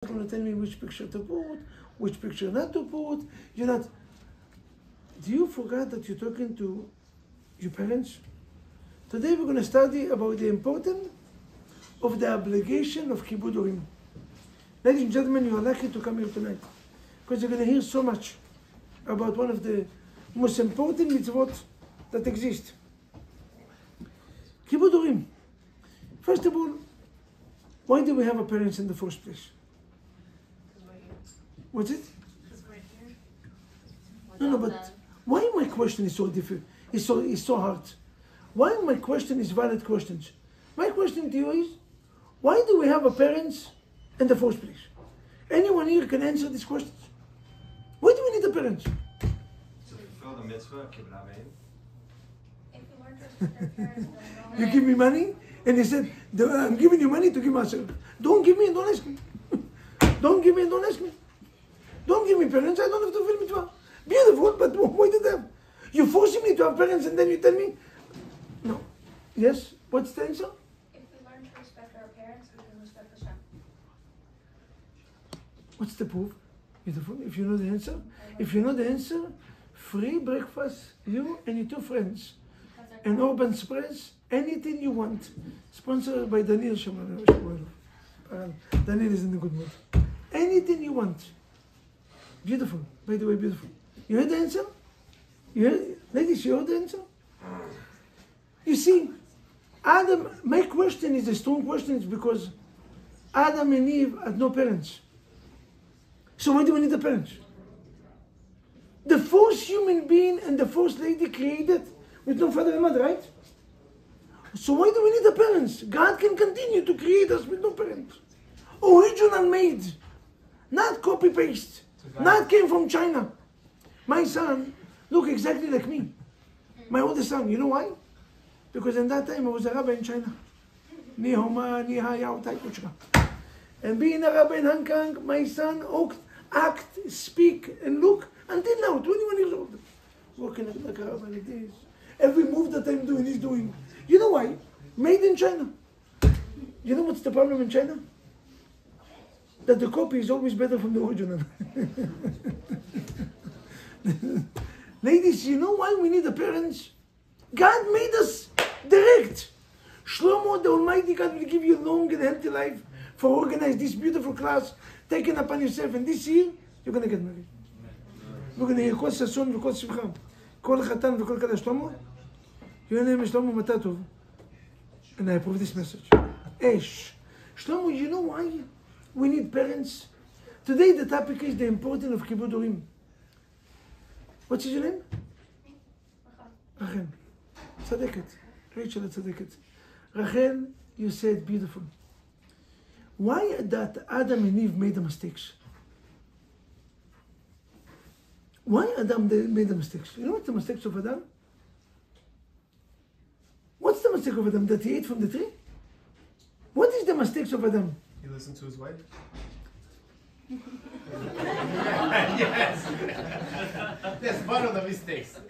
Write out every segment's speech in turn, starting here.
going to tell me which picture to put, which picture not to put. You're not. Do you forget that you're talking to your parents? Today we're going to study about the importance of the obligation of Kibud Urim. Ladies and gentlemen, you are lucky to come here tonight because you're going to hear so much about one of the most important mitzvot that exist. Kibud Urim. First of all, why do we have a parents in the first place? What's it? No, but why my question is so difficult? Is so hard? Why my question is valid questions? My question to you is, why do we have a parents in the first place? Anyone here can answer these questions. Why do we need a parents? To fulfill the mitzvah of Kibbud Avim. If you weren't with their parents, they'll You give me money, and he said, I'm giving you money to give myself. Don't give me and don't ask me. Don't give me and don't ask me. Don't give me parents, I don't have to fulfill mitzvah. Beautiful, but why did that? You're forcing me to have parents and then you tell me? No. Yes? What's the answer? If we learn to respect our parents, we can respect Hashem. What's the proof? Beautiful. If you know the answer. If you know the answer, free breakfast, you and your two friends. An Urban Express, anything you want. Sponsored by Daniel Shaman. Daniel is in a good mood. Anything you want. Beautiful. By the way, beautiful. You heard the answer? You heard, ladies, you heard the answer? You see, Adam, my question is a strong question, it's because Adam and Eve had no parents. So why do we need the parents? The first human being and the first lady created with no father and mother, right? So why do we need the parents? God can continue to create us with no parents. Original made, not copy-paste, not came from China. My son look exactly like me. My oldest son, you know why? Because in that time I was a rabbi in China. Ni Homa, Ni Hayao, Tai Kuchka. And being a rabbi in Hong Kong, my son act, speak, and look until now, 21 years old. Working like a rabbi like this. Every move that I'm doing, he's doing. You know why? Made in China. You know what's the problem in China? That the copy is always better from the original. Ladies, you know why we need the parents? God made us direct. Shlomo, the Almighty God, will give you a long and healthy life for organize this beautiful class, taking upon yourself. And this year, you're going to get married. We're going to hear Kol Sason v'Kol Simcha, Kol Chatan v'Kol Kadeh. Shlomo, your name is Shlomo Matatov, and I approve this message. Esh. Shlomo, you know why we need parents? Today the topic is the importance of Kibud Urim. What's your name? Rachel. Tzadeket. Rachel Tzadeket. Rachel, you said beautiful. Why that Adam and Eve made the mistakes? Why Adam made the mistakes? You know what's the mistakes of Adam? What's the mistake of Adam? That he ate from the tree? What is the mistakes of Adam? He listened to his wife? Yes. That's one of the mistakes.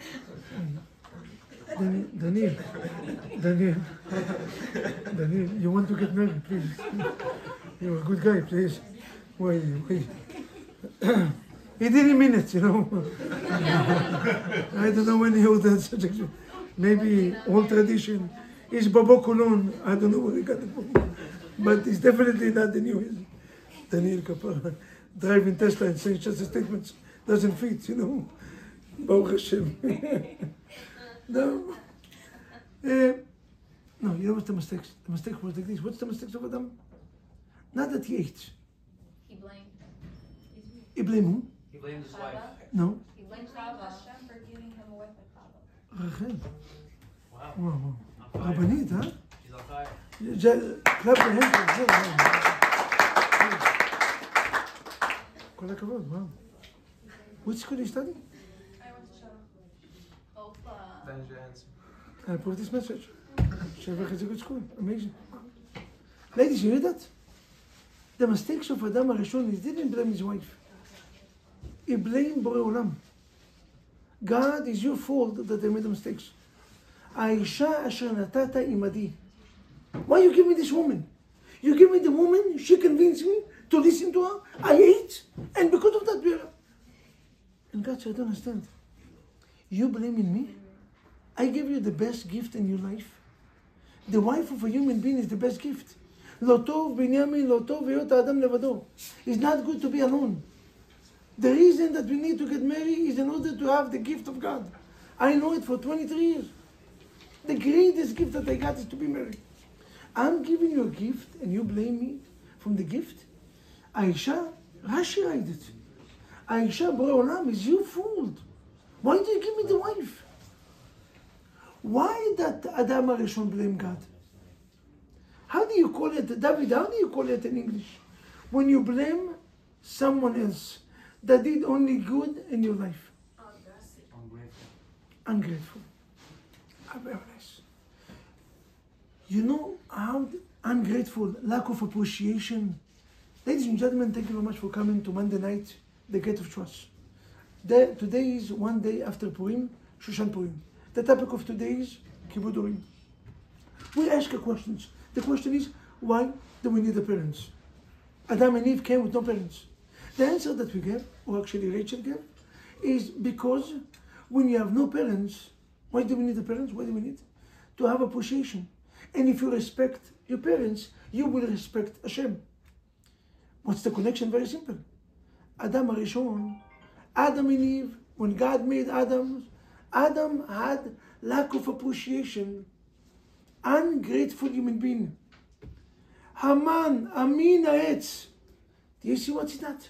Daniel, you want to get married, please. You're a good guy, please. Wait. He didn't mean it, you know. I don't know when he heard that subject. Maybe old tradition. It's Babo Kulon. I don't know where he got it from. But it's definitely not the new Daniel Kapara. Driving Tesla and saying such statements doesn't fit, you know. Baruch Hashem. No. No, you know what's the mistakes? The mistake was like this. What's the mistakes of Adam? Not that he ate. He blamed. He blamed who? He blamed his wife. No. He blamed Hashem for giving him a wife like Chava. Rachel. Wow. Wow. On fire. Rabbanit, huh? She's on fire. Clap your hands. כל הכבוד, wow. Which school do you study? I went to Shava. Opa. That is your answer. I approve this message. Shavach is a good school. Amazing. Ladies, you hear that? The mistakes of Adam HaRishon, he didn't blame his wife. He blamed Borei Olam. God, is your fault that they made the mistakes. Aisha asher natata imadi. Why you give me this woman? You give me the woman, she convinced me to listen to her. I ate, and because of that, and God said, I don't understand. You blaming me? I gave you the best gift in your life. The wife of a human being is the best gift. Lo tov Binyamin, lo tov heyot ha'adam levado. It's not good to be alone. The reason that we need to get married is in order to have the gift of God. I know it for 23 years. The greatest gift that I got is to be married. I'm giving you a gift and you blame me from the gift? Aisha, Rashi write it. Aisha, Borei Olam, is you fooled. Why do you give me the wife? Why that Adam HaRishon blame God? How do you call it, David, how do you call it in English? When you blame someone else that did only good in your life. Ungrateful. Very nice. You know how ungrateful, lack of appreciation. Ladies and gentlemen, thank you very much for coming to Monday night, the Gate of Trust. Today is one day after Purim, Shushan Purim. The topic of today is Kibud Urim. We ask questions. The question is, why do we need the parents? Adam and Eve came with no parents. The answer that we gave, or actually Rachel gave, is because when you have no parents, why do we need the parents? Why do we need? To have appreciation. And if you respect your parents, you will respect Hashem. What's the connection? Very simple. Adam HaRishon, Adam and Eve, when God made Adam had lack of appreciation, ungrateful human being. Haman, Amin Ha'etz. Do you see what's that?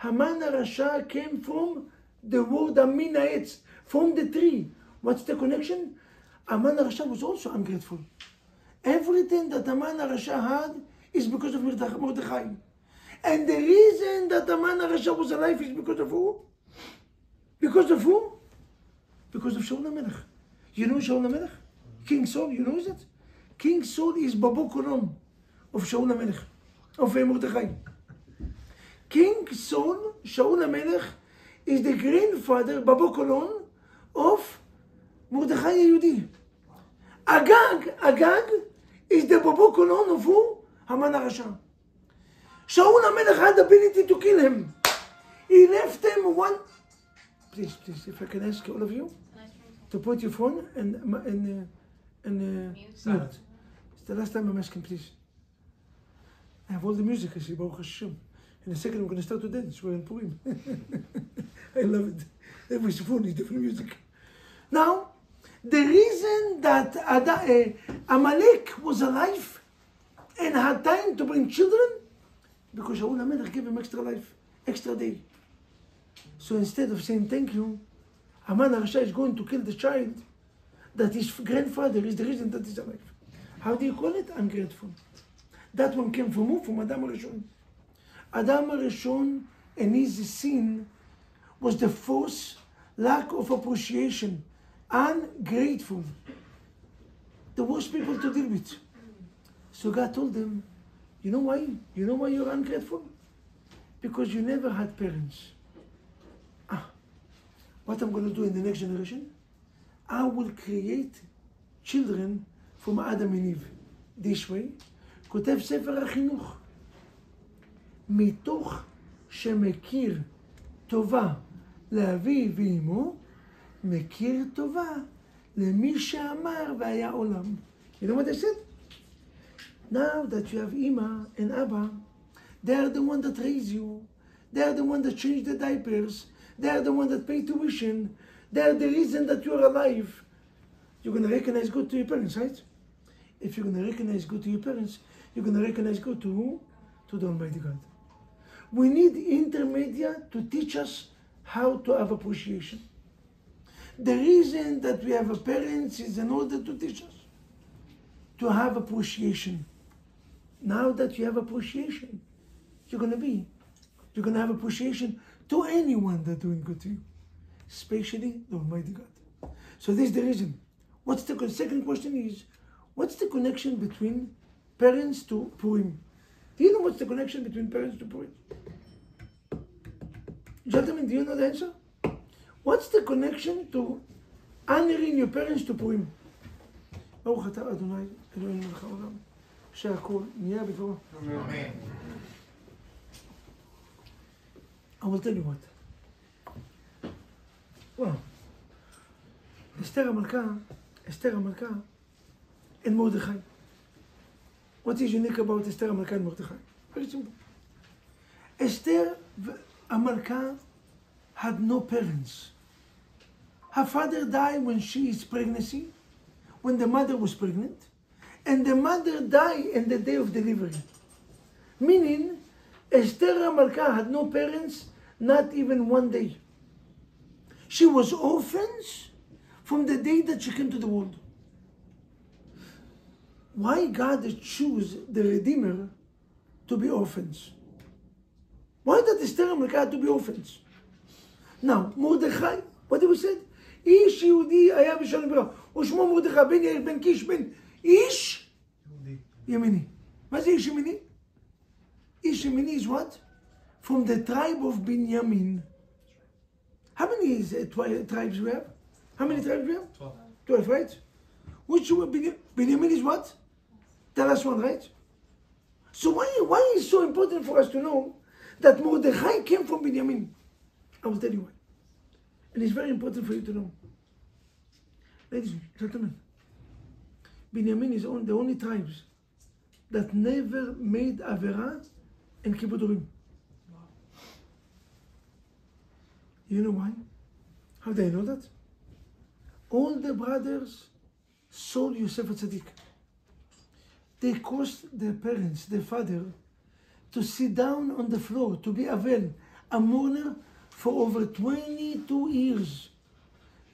Haman HaRasha came from the word Amin Ha'etz, from the tree. What's the connection? Haman HaRasha was also ungrateful. Everything that Haman HaRasha had is because of Mordechai. And the reason that Haman HaRasha was alive is because of who? Because of who? Because of Shaul HaMelech. You know Shaul HaMelech? King Saul, you know it? King Saul is Babo Kolom of Shaul HaMelech, of Mordechai. King Saul, Shaul HaMelech, is the grandfather, Babo Kolom, of Mordechai Yehudi. Agag is the Babo Kolom of who? Haman HaRasha. Shaul HaMelech had the ability to kill him. He left him one... Please, if I can ask all of you to put your phone in mute. It's the last time I'm asking, please. I have all the music, I see, Baruch Hashem. In a second, I'm going to start to dance. We're in Purim. I love it. Every phone is different music. Now, the reason that Amalek was alive and had time to bring children, because Shaul HaMelech gave him extra life, extra day. So instead of saying thank you, Haman HaRasha is going to kill the child that his grandfather is the reason that he's alive. How do you call it? Ungrateful. That one came from who? From Adam HaRishon. Adam HaRishon and his sin was the first lack of appreciation, ungrateful. The worst people to deal with. So God told them, you know why? You know why you're ungrateful? Because you never had parents. What I'm going to do in the next generation? I will create children from Adam and Eve. This way, כותב ספר החינוך. מתוך שמכיר טובה לאביו ואמו, מכיר טובה למי שאמר והיה עולם. You know what I said? Now that you have Ima and Abba, they are the one that raise you. They are the one that change the diapers. They are the one that pay tuition. They are the reason that you are alive. You're going to recognize good to your parents, right? If you're going to recognize good to your parents, you're going to recognize good to who? To the Almighty God. We need intermediate to teach us how to have appreciation. The reason that we have a parents is in order to teach us to have appreciation. Now that you have appreciation, you're going to have appreciation to anyone that's doing good to you, especially the Almighty God. So this is the reason. What's the second question is, what's the connection between parents to Purim? Do you know what's the connection between parents to Purim? Gentlemen, do you know the answer? What's the connection to honoring your parents to Purim? ברוך אתה אדוני אלוהינו מלך העולם שהכל נהיה בדברו. Amen. I will tell you what. Well, Esther HaMelkah, and Mordechai. What is unique about Esther HaMelkah and Mordechai? Very simple. Esther HaMelkah had no parents. Her father died when she is pregnancy, when the mother was pregnant, and the mother died in the day of delivery. Meaning, Esther HaMelkah had no parents, not even one day. She was orphans from the day that she came to the world. Why God choose the Redeemer to be orphans? Why did Esther HaMelkah to be orphans? Now, Mordechai, what did we say? איש יהודי היה בשלום ברע, ושמו מרדכי בן יאיר בן קיש בן איש ימיני. מה זה איש ימיני? איש ימיני is what? From the tribe of Binyamin. How many tribes we have? How many tribes we have? 12, right? Which Binyamin is what? The last one, right? So why is it so important for us to know that Mordechai came from Binyamin? I will tell you why. And it's very important for you to know. Ladies and gentlemen, Binyamin is the only tribes that never made Avera and Kibbud Urim. You know why? How do I know that? All the brothers sold Yosef HaTzadik. They caused their parents, their father, to sit down on the floor, to be Avel, a mourner, for over 22 years.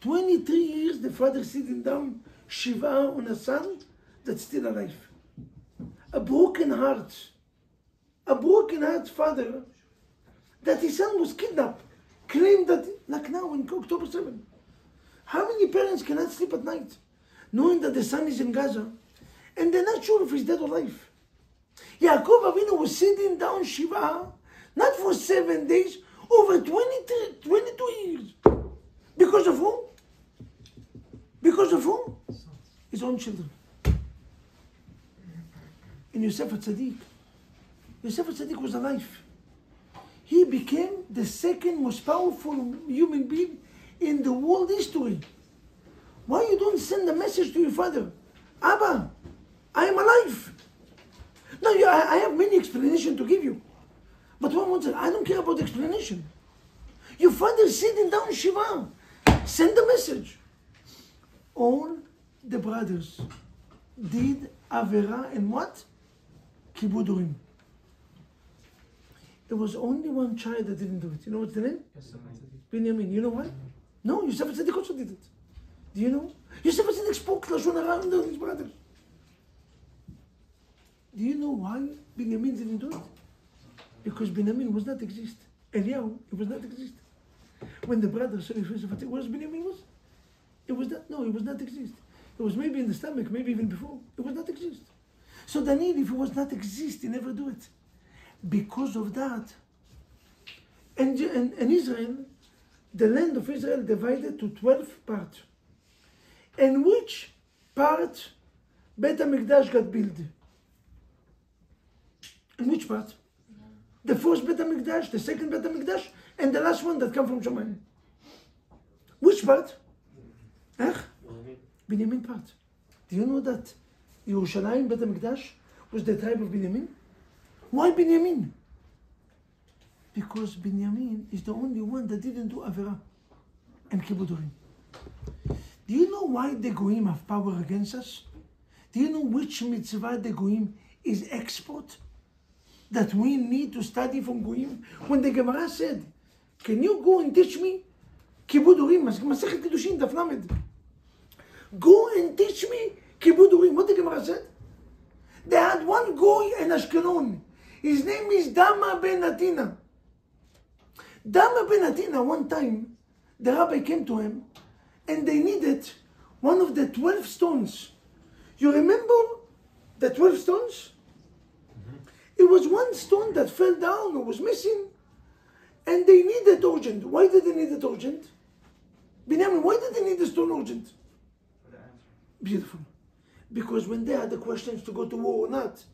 23 years the father sitting down, Shiva on a son that's still alive. A broken heart father, that his son was kidnapped, claimed that, like now in October 7. How many parents cannot sleep at night, knowing that the son is in Gaza, and they're not sure if he's dead or alive? Yaakov Avinu was sitting down Shiva, not for 7 days, over 22 years. Because of who? Because of who? His own children. And Yosef HaTzadik was alive. He became the second most powerful human being in the world history. Why you don't send a message to your father? Abba, I am alive. No, I have many explanations to give you. But one wants to say, I don't care about the explanation. Your father is sitting down Shiva. Send the message. All the brothers did Avera and what? Kibbud Urim. There was only one child that didn't do it. You know what's the name? Binyamin. You know why? No, Yosef HaTzadik also did it. Do you know? Yosef HaTzadik spoke Lashon Hara under his brothers. Do you know why Binyamin didn't do it? Because Binyamin was not exist. Eliyahu, it was not exist. When the brothers saw Yosef HaTzadik, where Binyamin was? It was not, no, it was not exist. It was maybe in the stomach, maybe even before. It was not exist. So Daniel, if it was not exist, he never do it. Because of that, and Israel, the land of Israel divided to 12 parts. And which part Beit HaMikdash got built? In which part? The first Beit HaMikdash, the second Beit HaMikdash, and the last one that come from Shamayim. Which part? Binyamin part. Do you know that Yerushalayim Beit HaMikdash was the tribe of Binyamin? Why Binyamin? Because Binyamin is the only one that didn't do Avera and Kibbud Urim. Do you know why the Goyim have power against us? Do you know which mitzvah the Goyim is expert? That we need to study from Goyim? When the Gemara said, can you go and teach me Kibbud Urim? Masechet Kiddushin, Daf Lamed. Go and teach me Kibbud Urim. What the Gemara said? They had one Goy in Ashkelon. His name is Dama ben Atina. Dama ben Atina, one time, the rabbi came to him and they needed one of the 12 stones. You remember the 12 stones? It was one stone that fell down or was missing, and they needed urgent. Why did they need it urgent? Binyamin, why did they need the stone urgent? Beautiful. Because when they had the questions to go to war or not,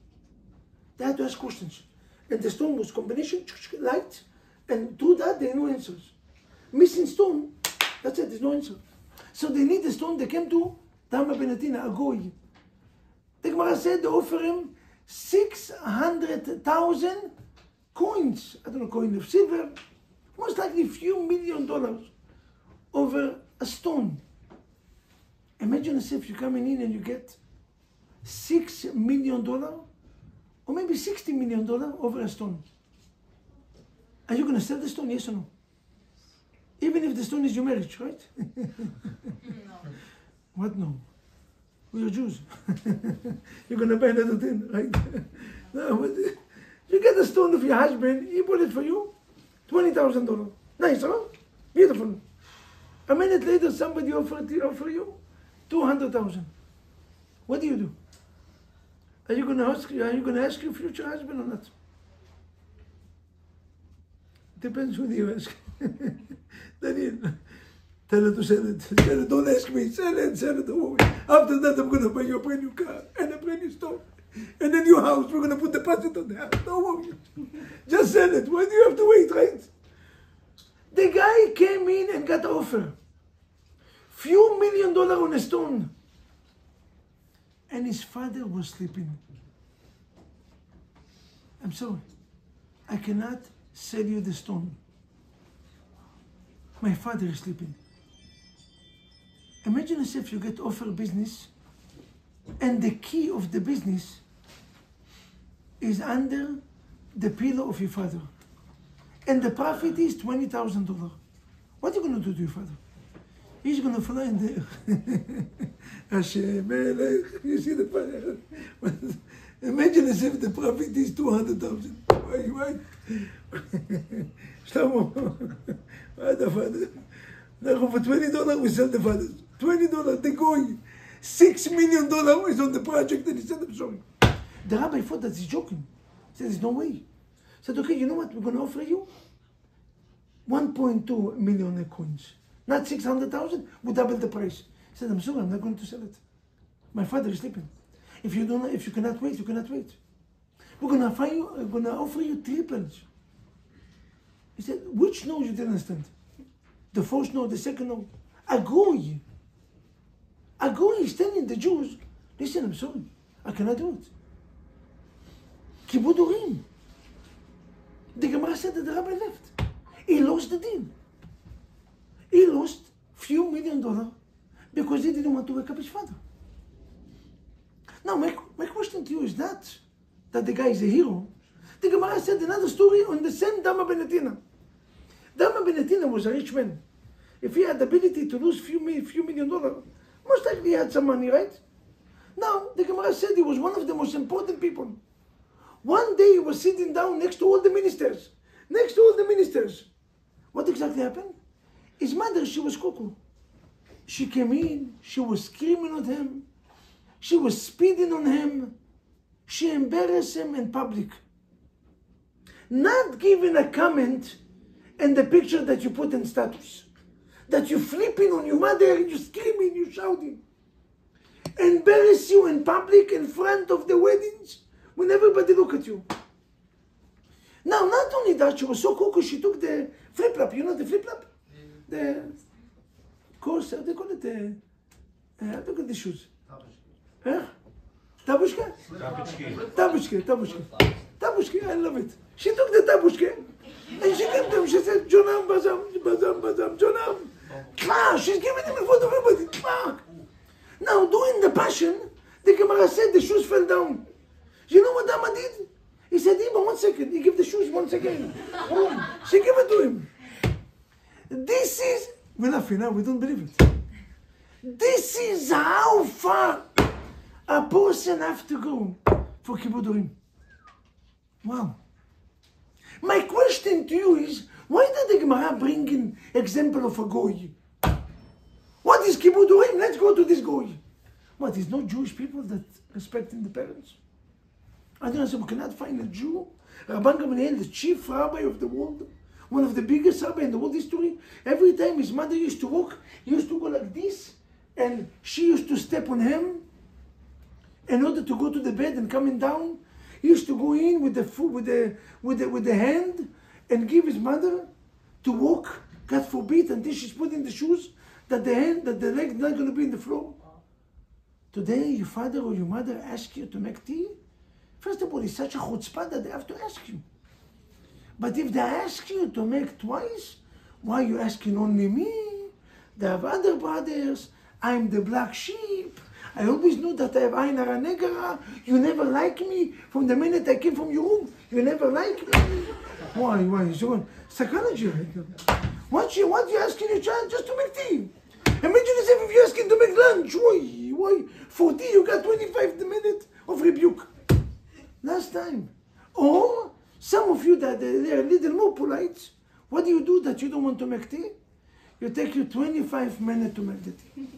they had to ask questions. And the stone was combination, light, And to that, there are no answers. Missing stone, that's it, there's no answer. So they need the stone. They came to Dama Benatina, a goy. The Gemara said they offer him 600,000 coins. I don't know, coin of silver. Most likely a few $1 million over a stone. Imagine yourself, you're coming in and you get $6 million or maybe $60 million over a stone. Are you going to sell the stone, yes or no? Even if the stone is your marriage, right? No. What no? We are Jews. You're going to buy another thing, right? No, but you get the stone of your husband, he bought it for you, $20,000. Nice, huh? Beautiful. A minute later, somebody offer you $200,000. What do? Are you going to ask your future husband or not? Depends who you ask. Daniel, tell her to sell it. Sell it. Don't ask me. Sell it. Don't worry. After that, I'm going to buy you a brand new car and a brand new stove and a new house. We're going to put the deposit on the house. Don't worry. Just sell it. Why do you have to wait, right? The guy came in and got an offer. Few $1 million on a stone. And his father was sleeping. I'm sorry. I cannot sell you the stone. My father is sleeping. Imagine yourself, you get offered business and the key of the business is under the pillow of your father. And the profit is $20,000. What are you going to do to your father? He's going to fly in there. Hashem, you see the father? Imagine as if the profit is 200,000. Why? Shlomo, the father. Now for $20 we sell the fathers. $20, the goy. $6 million is on the project, and he said, I'm sorry. The rabbi thought that he's joking. He said, there's no way. He said, okay, you know what? We're going to offer you 1.2 million coins. Not 600,000, we double the price. He said, I'm sorry, I'm not going to sell it. My father is sleeping. If you cannot wait, you cannot wait. We're going to offer you triples. He said, which no you didn't understand? The first no, the second no. A goy is telling the Jews, listen, I'm sorry, I cannot do it. Kibud Urim. The Gemara said that the rabbi left. He lost the deal. He lost few $1 million because he didn't want to wake up his father. Now, my question to you is not that the guy is a hero. The Gemara said another story on the same Dama Benatina. Dama Benatina was a rich man. If he had the ability to lose few $1 million, most likely he had some money, right? Now, the Gemara said he was one of the most important people. One day he was sitting down next to all the ministers. What exactly happened? His mother, she was cuckoo. She came in, she was screaming at him. She was spitting on him. She embarrassed him in public. Not giving a comment in the picture that you put in status. That you're flipping on your mother, you're screaming, you're shouting. Embarrass you in public in front of the weddings when everybody look at you. Now, not only that, she was so cuckoo, she took the flip-flop. You know the flip-flop? The course, how they call it? Look at the shoes. Tabushka? Tabushka, I love it. She took the tabushka and she gave them, she said, Jonam, Bazam, Jonam. Clash, she's giving them in front of everybody. Clash. Now, during the passion, the Gemara said the shoes fell down. You know what Dama did? He said, Ima, 1 second. He gave the shoes 1 second. She gave it to him. This is, we're laughing now, we don't believe it. This is how far a person has to go for Kibud Urim. Wow. My question to you is, why did the Gemara bring in example of a goy? What is Kibud Urim? Let's go to this goy. What, is no Jewish people that respecting the parents? I don't know, we cannot find a Jew. Rabban Gamliel, the chief rabbi of the world, one of the biggest rabbi in the world history, every time his mother used to walk, he used to go like this, and she used to step on him in order to go to the bed and coming down. He used to go in with the foot, with the hand, and give his mother to walk, God forbid, until she's putting the shoes, that the leg not going to be in the floor. Today, your father or your mother ask you to make tea. First of all, it's such a chutzpah that they have to ask you. But if they ask you to make twice, why are you asking only me? They have other brothers. I'm the black sheep. I always knew that I have Ain Hara Negara. You never like me. From the minute I came from your room, you never like me. Why? So psychology right now. What you asking your child just to make tea? Imagine if you're asking to make lunch. Why? For tea you got 25 minutes of rebuke. Last time. Or some of you that they're a little more polite. What do you do that you don't want to make tea? You take you 25 minutes to make the tea.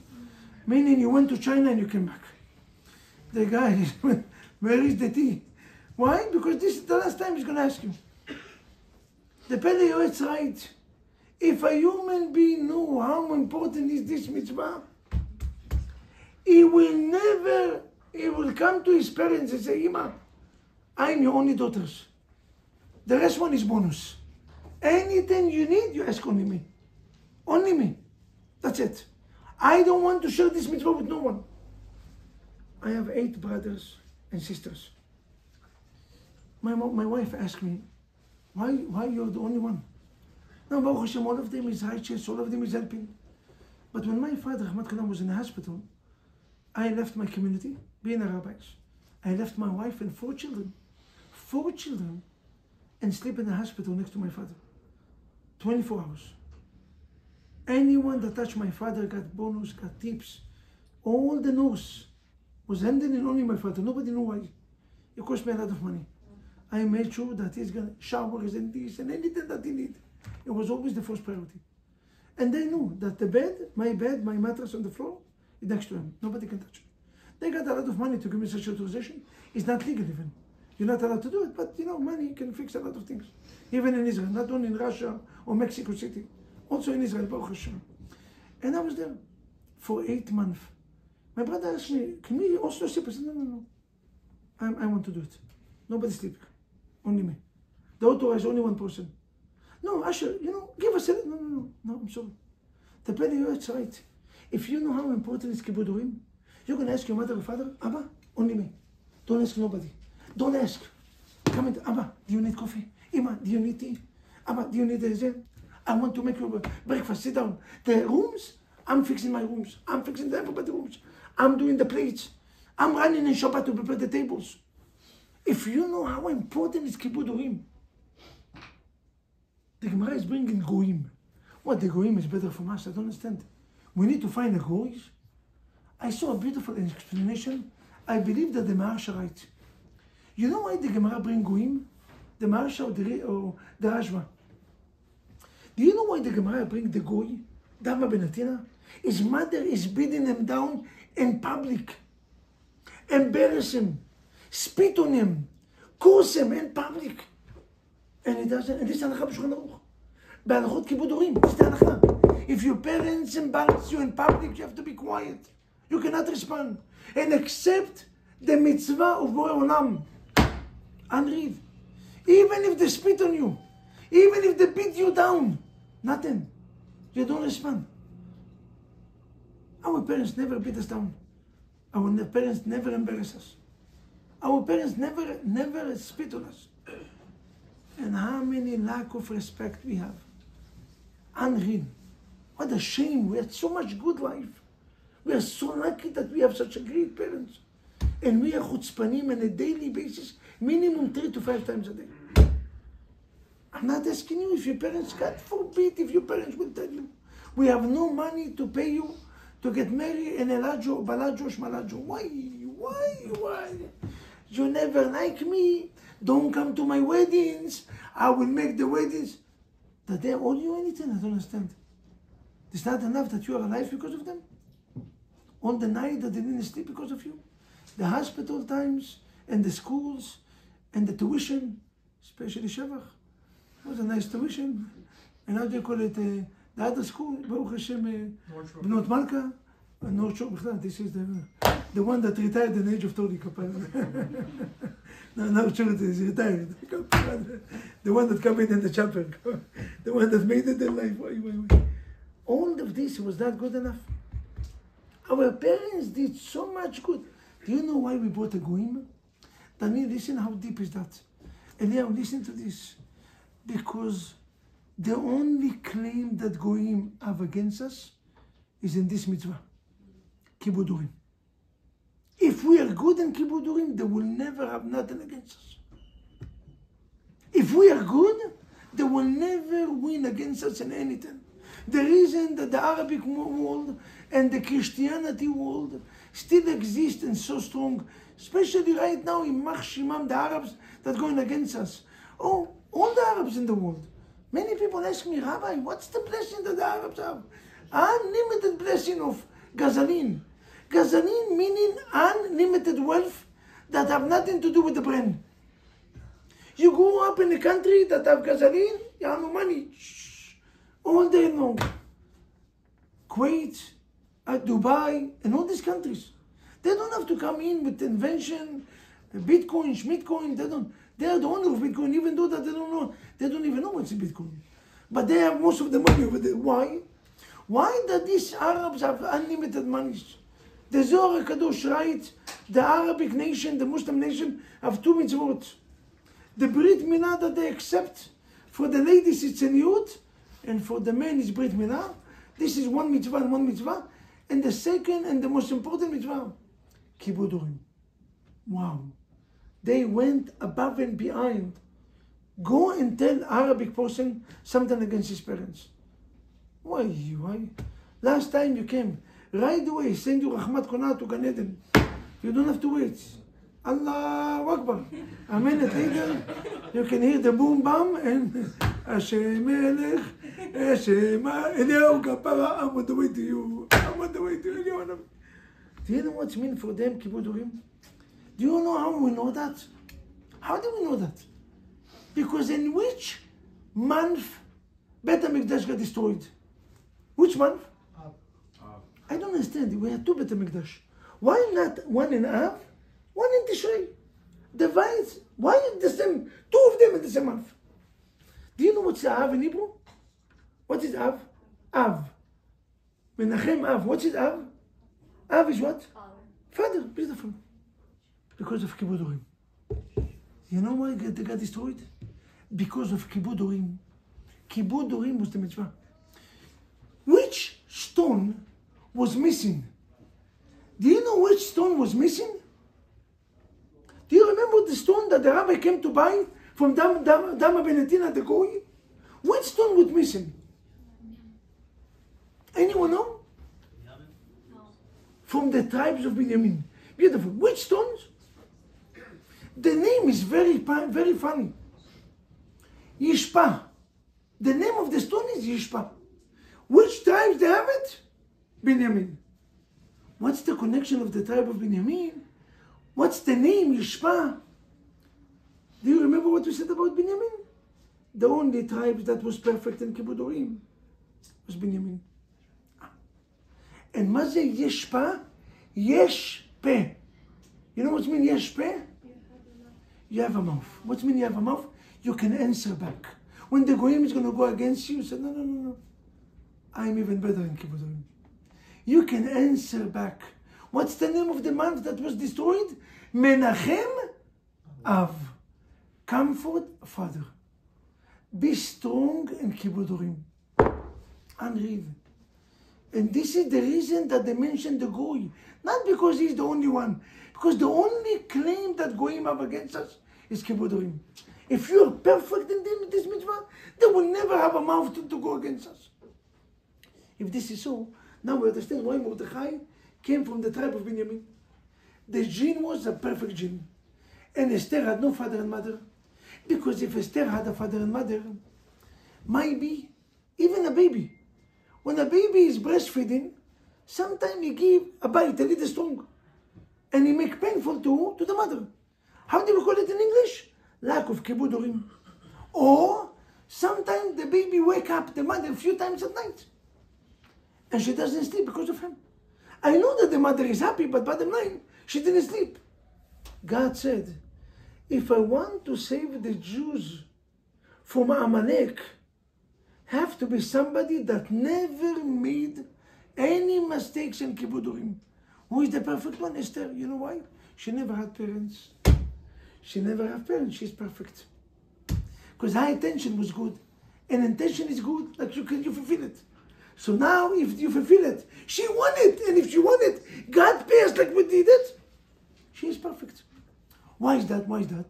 Meaning you went to China and you came back. The guy, where is the tea? Why? Because this is the last time he's going to ask you. The Pele Yoetz right. If a human being knew how important is this mitzvah, he will come to his parents and say, Ima, I'm your only daughters. The rest one is bonus. Anything you need, you ask only me. Only me. That's it. I don't want to share this mitzvah with no one. I have 8 brothers and sisters. My wife asked me, why you're the only one? Now, Baruch Hashem, all of them is righteous, all of them is helping. But when my father, Ahmad Kalam, was in the hospital, I left my community, being a rabbi. I left my wife and 4 children. 4 children, and sleep in the hospital next to my father. 24 hours. Anyone that touched my father got bonus, got tips. All the nurse was handing in only my father. Nobody knew why. It cost me a lot of money. I made sure that he's going to showers and this and anything that he needed. It was always the first priority. And they knew that the bed, my mattress on the floor, is next to him. Nobody can touch it. They got a lot of money to give me such authorization. It's not legal even. You're not allowed to do it, but you know, money can fix a lot of things. Even in Israel, not only in Russia or Mexico City. Also in Israel, Baruch Hashem. And I was there for 8 months. My brother asked me, can we also sleep? I said, no. I want to do it. Nobody sleep. Only me. The author is only one person. No, Asher, give us a... No, I'm sorry. The Pele Yoetz right. If you know how important is Kibbud Urim, you're going to ask your mother or father, Abba, only me. Don't ask nobody. Don't ask. Come in, Abba, do you need coffee? Ima, do you need tea? Abba, do you need a I want to make you breakfast. Sit down. The rooms, I'm fixing my rooms. I'm fixing everybody's rooms. I'm doing the plates. I'm running in Shabbat to prepare the tables. If you know how important is Kibbud Urim, the Gemara is bringing Goyim. What, the Goyim is better from us? I don't understand. We need to find a Goy. I saw a beautiful explanation. I believe that the Maharsha right. You know why the Gemara bring Goyim? The Maharsha or the Rashba. Do you know why the Gemara bring the Goy? Dama Benatina? His mother is beating him down in public. Embarrass him. Spit on him. Curse him in public. And he doesn't. And this is Halakha b'Shulchan Aruch. B'Halachot Kibbud Urim. This is the Halakha. If your parents embarrass you in public, you have to be quiet. You cannot respond. And accept the mitzvah of Borei Olam. And read. Even if they spit on you. Even if they beat you down. Nothing. You don't respond. Our parents never beat us down. Our parents never embarrass us. Our parents never spit on us. And how many lack of respect we have. Unreal. What a shame. We had so much good life. We are so lucky that we have such a great parents. And we are chutzpanim on a daily basis, minimum 3 to 5 times a day. I'm not asking you if your parents, God forbid if your parents will tell you, we have no money to pay you to get married in Elajo, Balajo, Shmalajo. Why? You never like me. Don't come to my weddings. I will make the weddings. That they owe you anything? I don't understand. It's not enough that you are alive because of them? All the night that they didn't sleep because of you? The hospital times, and the schools, and the tuition, especially Shevach. It was a nice tuition. And how do you call it? The other school, Baruch Hashem, Bnot Malka, North Shore, this is the The one that retired at the age of 30, no, sure, he's retired. The one that came in the chapel. The one that made it in life. Wait. All of this was not good enough. Our parents did so much good. Do you know why we brought a goyim? Dani, listen how deep is that. Eliyahu, listen to this. Because the only claim that goyim have against us is in this mitzvah. Kibud Urim. If we are good in Kibud Urim, they will never have nothing against us. If we are good, they will never win against us in anything. The reason that the Arabic world and the Christianity world still exist and so strong, especially right now in Machshimam, the Arabs that are going against us. Oh, all the Arabs in the world. Many people ask me, Rabbi, what's the blessing that the Arabs have? Unlimited blessing of Gazalin. Gazalin meaning unlimited wealth that have nothing to do with the brain. You grow up in a country that have Gazalin, you have no money. All day long. Kuwait, Dubai, and all these countries. They don't have to come in with invention, Bitcoin, Schmitcoin, they are the owner of Bitcoin, even though that they don't even know what's Bitcoin. But they have most of the money over there. Why? Why do these Arabs have unlimited money? The Zohar Kadosh writes, the Arabic nation, the Muslim nation, have two mitzvot. The Brit Milah that they accept, for the ladies it's a niyut, and for the men it's Brit Milah. This is one mitzvah and one mitzvah. And the second and the most important mitzvah, Kibud Urim. Wow. They went above and behind. Go and tell Arabic person something against his parents. Why? Last time you came, right away, send you Rahmat Kona to Gan Eden. You don't have to wait. Allahu Akbar. A minute later, you can hear the boom bam and Hashem Melech, Hashem Eliyahu Kapara, I'm on the way to you. I'm on the way to you. Do you know what's mean for them, Kibud Urim? Do you know how we know that? How do we know that? Because in which month Beit HaMikdash got destroyed? Which month? I don't understand. We had two Beit HaMikdash. Why not one in Av, one in Tishrei? Divide. Why the same? Two of them in the same month. Do you know what's Av in Hebrew? What is Av? Av. Menachem Av. What is Av? Av is what? Father. Beautiful. Because of Kibud Urim. You know why they got destroyed? Because of Kibud Urim. Kibud Urim was the mitzvah. Which stone was missing? Do you know which stone was missing? Do you remember the stone that the rabbi came to buy from Dama Benetina the Goy? Which stone was missing? Anyone know? From the tribes of Binyamin. Beautiful. Which stones? The name is very funny. Yishpa. The name of the stone is Yishpa. Which tribes they have it? Binyamin. What's the connection of the tribe of Binyamin? What's the name Yishpa? Do you remember what we said about Binyamin? The only tribe that was perfect in Kibud Urim was Binyamin. And מה זה יש פה? יש פה. You know what means יש פה? You have a mouth. What means you have a mouth? You can answer back. When the Goyim is going to go against you, you say, no. I'm even better in Kibud Urim. You can answer back. What's the name of the month that was destroyed? Menachem Av. Comfort, Father. Be strong in Kibud Urim. Unreal. And this is the reason that they mentioned the Goy. Not because he's the only one. Because the only claim that Goyim have against us is Kibud Urim. If you're perfect in this mitzvah, they will never have a mouth to go against us. If this is so, now we understand why Mordechai came from the tribe of Binyamin. The gene was a perfect gene. And Esther had no father and mother. Because if Esther had a father and mother, maybe even a baby. When a baby is breastfeeding, sometimes he give a bite, a little strong. And he make painful to the mother. How do we call it in English? Lack of Kibud Urim. Or sometimes the baby wake up the mother a few times at night. And she doesn't sleep because of him. I know that the mother is happy, but bottom line, she didn't sleep. God said, if I want to save the Jews from Amalek, have to be somebody that never made any mistakes in Kibbutz Urim. Who is the perfect one? Esther. You know why? She never had parents. She never had parents. She's perfect. Because her intention was good. And intention is good, like you fulfill it. So now, if you fulfill it, she won it. And if she won it, God pays like we did it. She is perfect. Why is that? Why is that?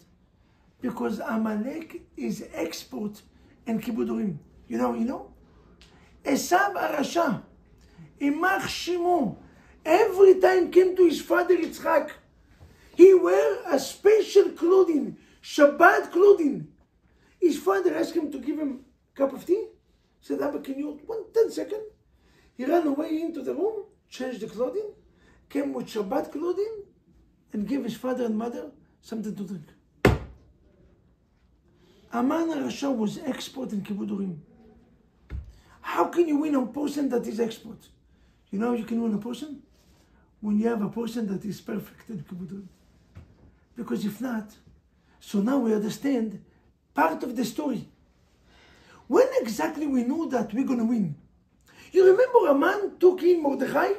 Because Amalek is expert in Kibbutz Urim. You know? Esav Arasha, Imach Shimon, every time came to his father Yitzchak, he wear a special clothing, Shabbat clothing. His father asked him to give him a cup of tea. He said, Abba, can you, 10 seconds? He ran away into the room, changed the clothing, came with Shabbat clothing, and gave his father and mother something to drink. Aman Arasha was expert in Kibbutz Urim. How can you win a person that is expert? You know how you can win a person? When you have a person that is perfect in Kibbutz Urim. Because if not, so now we understand part of the story. When exactly we know that we're going to win? You remember Aman took in Mordechai?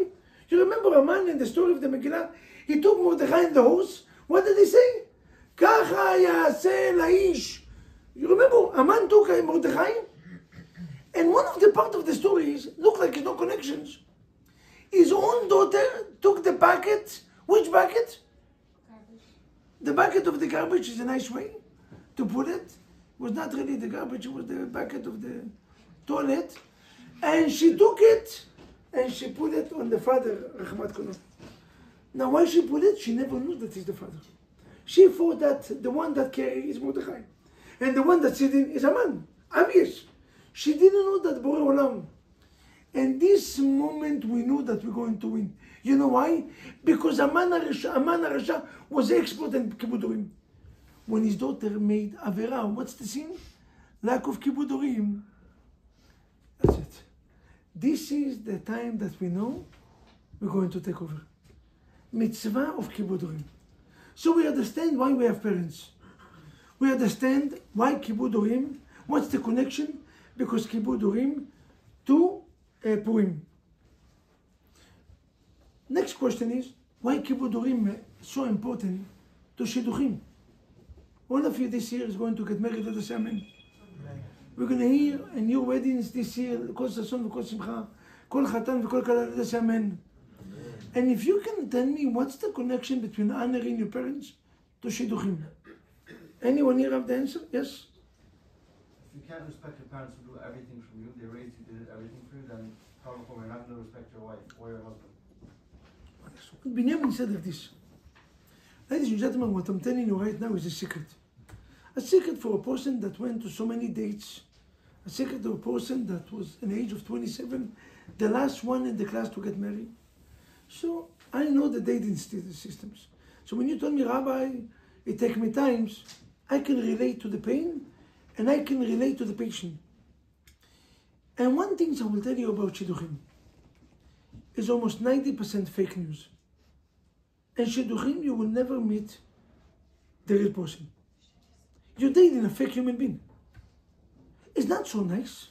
You remember Aman in the story of the Megillah? He took Mordechai in the house. What did he say? Kacha yaseh laish. You remember Aman took Mordechai? And one of the part of the story is, look like there's no connections. His own daughter took the bucket. Which bucket? Garbage. The bucket of the garbage is a nice way to put it. It was not really the garbage, it was the bucket of the toilet. And she took it and she put it on the father, Rahmat Kono. Now why she put it? She never knew that he's the father. She thought that the one that carried is Mordechai. And the one that's sitting is Aman. Obvious. She didn't know that Borei Olam. And this moment we knew that we're going to win. You know why? Because Aman Arasha was expert in Kibbutz Urim. When his daughter made Avera, what's the sin? Lack of Kibbutz Urim. That's it. This is the time that we know we're going to take over. Mitzvah of Kibbutz Urim. So we understand why we have parents. We understand why Kibbutz Urim. What's the connection? Because Kibbutz Urim to Purim. Next question is, why Kibbutz Urim so important to Shidduchim? All of you this year is going to get married to the Amen. We're going to hear in your weddings this year, Kol Sason v'Kol Simcha, Kol Chatan v'Kol Kala L'Des Amen. And if you can tell me what's the connection between honoring your parents to Shidduchim? Anyone here have the answer? Yes? If you can't respect your parents who do everything for you, they raised you, did everything for you, then how come you're not going to respect your wife or your husband? Binyamin said of this. Ladies and gentlemen, what I'm telling you right now is a secret. A secret for a person that went to so many dates. A secret to a person that was an age of 27, the last one in the class to get married. So I know the dating systems. So when you told me, Rabbi, it takes me times, I can relate to the pain and I can relate to the patient. And one thing I will tell you about Shidduchim is almost 90% fake news. And Shidduchim, you will never meet the real person. You're dating a fake human being. It's not so nice.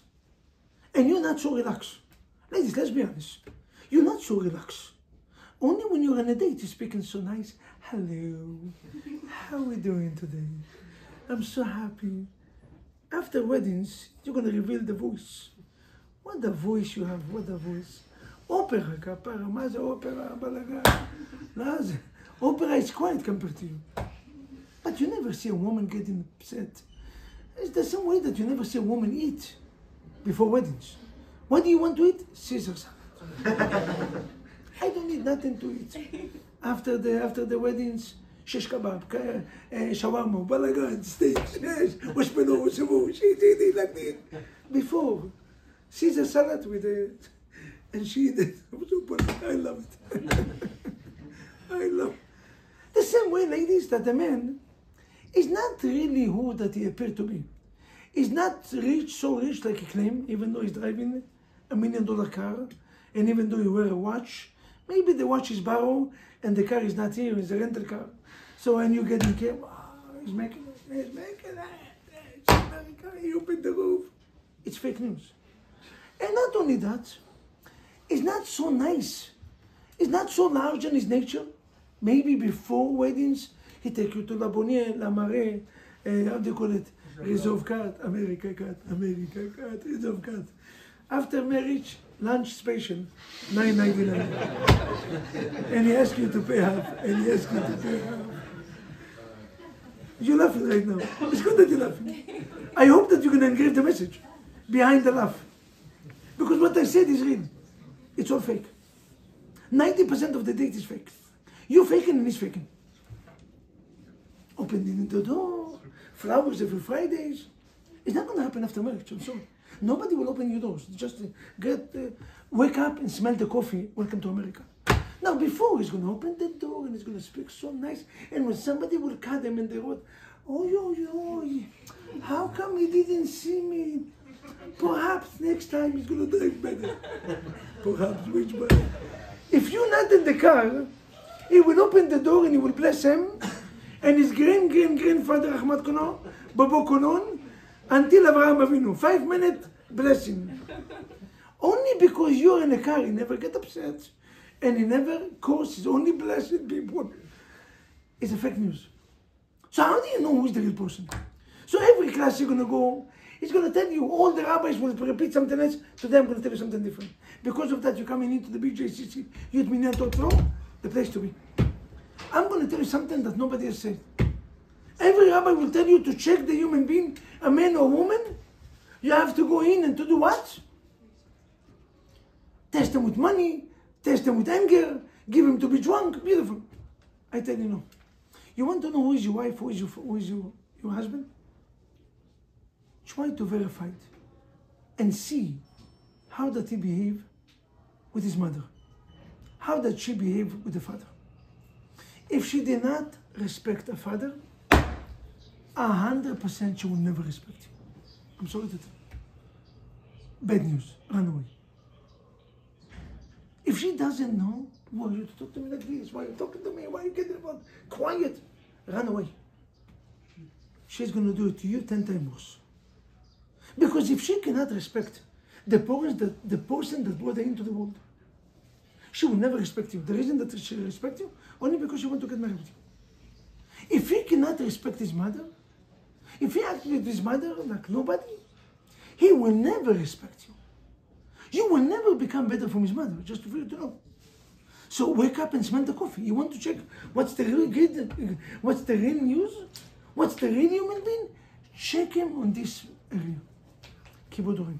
And you're not so relaxed. Ladies, let's be honest. You're not so relaxed. Only when you're on a date, you're speaking so nice. Hello, how are we doing today? I'm so happy. After weddings, you're going to reveal the voice. What a voice you have, what a voice. Opera, kapara, מה זה opera, בלגן? Opera is quiet compared to you. But you never see a woman getting upset. It's the same way that you never see a woman eat before weddings. What do you want to eat? Caesar salad. I don't need nothing to eat. After the weddings, shish kebab, shawarma, balagan, steaks, wash peno, shabu, she like this. Before, Caesar salad with it, and she did. I love it. I love it. The same way, ladies, that the man is not really who that he appeared to be. He's not rich, so rich like he claimed, even though he's driving $1 million car, and even though he wear a watch, Maybe the watch is borrowed and the car is not here, it's a rental car. So when you get in the car, oh, he's making it, it's America, he opened the roof. It's fake news. And not only that, it's not so nice. It's not so large in his nature. Maybe before weddings, he take you to La Bonnière, La Marais, how do you call it? Reserve card, America card, reserve card. After marriage, lunch special, $9.99. And he asks you to pay half, You're laughing right now. It's good that you're laughing. I hope that you're going to engrave the message behind the laugh. Because what I said is real. It's all fake. 90% of the date is fake. You're faking and he's faking. Opening the door, flowers every Fridays. It's not going to happen after marriage, I'm sorry. Nobody will open your doors. Just wake up and smell the coffee. Welcome to America. Now, before he's going to open the door and he's going to speak so nice, and when somebody will cut him in the road, how come he didn't see me? Perhaps next time he's going to drive better. Perhaps which better? If you're not in the car, he will open the door and he will bless him, and his grandfather Ahmad Konon, Babo Konon, until Avraham Avinu. 5 minutes blessing. Only because you're in a car, he never get upset, and he never curses, only blessed people. It's a fake news. So how do you know who's the real person? So every class you're going to go, he's going to tell you, all the rabbis will repeat something else, today I'm going to tell you something different. Because of that, you're coming into the BJCC, Youth Minyan Pro, the place to be. I'm going to tell you something that nobody has said. Every rabbi will tell you to check the human being, a man or woman. You have to go in and to do what? Test them with money, test them with anger, give him to be drunk. Beautiful. I tell you no. You want to know who is your wife, who is your husband? Try to verify it and see how did he behave with his mother. How did she behave with the father? If she did not respect her father, 100% she will never respect you. I'm sorry to tell you. Bad news, run away. If she doesn't know, why you talk to me like this? Why are you talking to me? Why are you getting about? Quiet, run away. She's going to do it to you 10 times worse. Because if she cannot respect the person that brought her into the world, she will never respect you. The reason that she will respect you, only because she wants to get married with you. If he cannot respect his mother, if he acts with his mother like nobody, he will never respect you. You will never become better from his mother, just for you to know. So wake up and smell the coffee. You want to check what's the real good, what's the real news, what's the real human being? Check him on this area. Kibud Orim.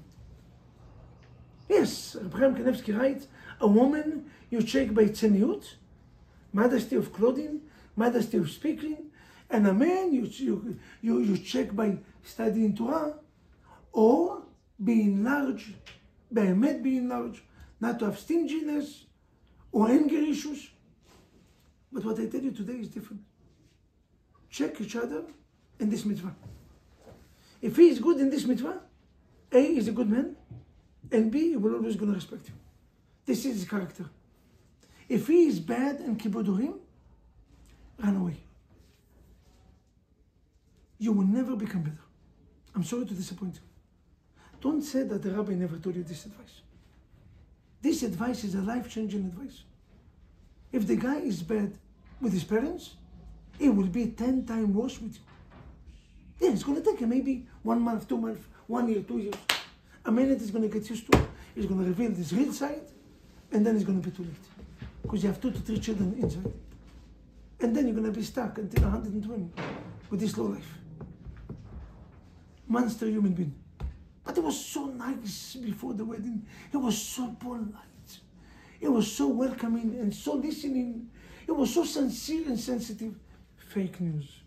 Yes, Reb Chaim Kanevsky writes, a woman you check by tzeniut, modesty of clothing, modesty of speaking, and a man you check by studying Torah, or being large, behemet being large, not to have stinginess or anger issues. But what I tell you today is different. Check each other in this mitzvah. If he is good in this mitzvah, A, is a good man, and B, he will always going to respect you. This is his character. If he is bad in Kibud Orim, run away. You will never become better. I'm sorry to disappoint you. Don't say that the rabbi never told you this advice. This advice is a life-changing advice. If the guy is bad with his parents, it will be 10 times worse with you. Yeah, it's going to take him maybe 1 month, 2 months, 1 year, 2 years. A minute is going to get used to it. He's going to reveal his real side, and then it's going to be too late. Because you have 2 to 3 children inside. And then you're going to be stuck until 120 with this low life. Monster human being. But it was so nice before the wedding. It was so polite. It was so welcoming and so listening. It was so sincere and sensitive. Fake news.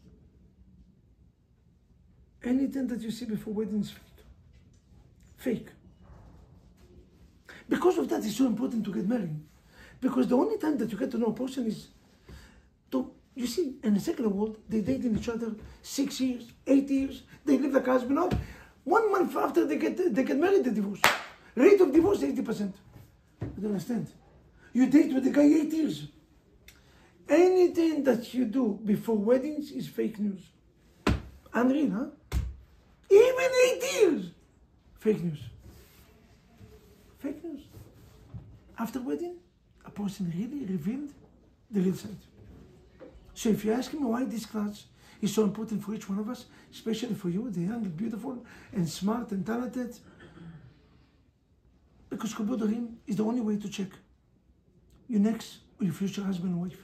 Anything that you see before wedding is fake. Fake. Because of that, it's so important to get married. Because the only time that you get to know a person is to, you see, in the secular world, they dating each other 6 years, 8 years. They live like husband and wife. 1 month after they get married, they divorce. Rate of divorce, 80%. I don't understand. You date with the guy 8 years. Anything that you do before weddings is fake news. Unreal, huh? Even 8 years. Fake news. Fake news. After wedding, a person really revealed the real side. So if you ask me why this class is so important for each one of us, especially for you, the young, beautiful, and smart and talented, because Kibud Orim is the only way to check your next or your future husband and wife.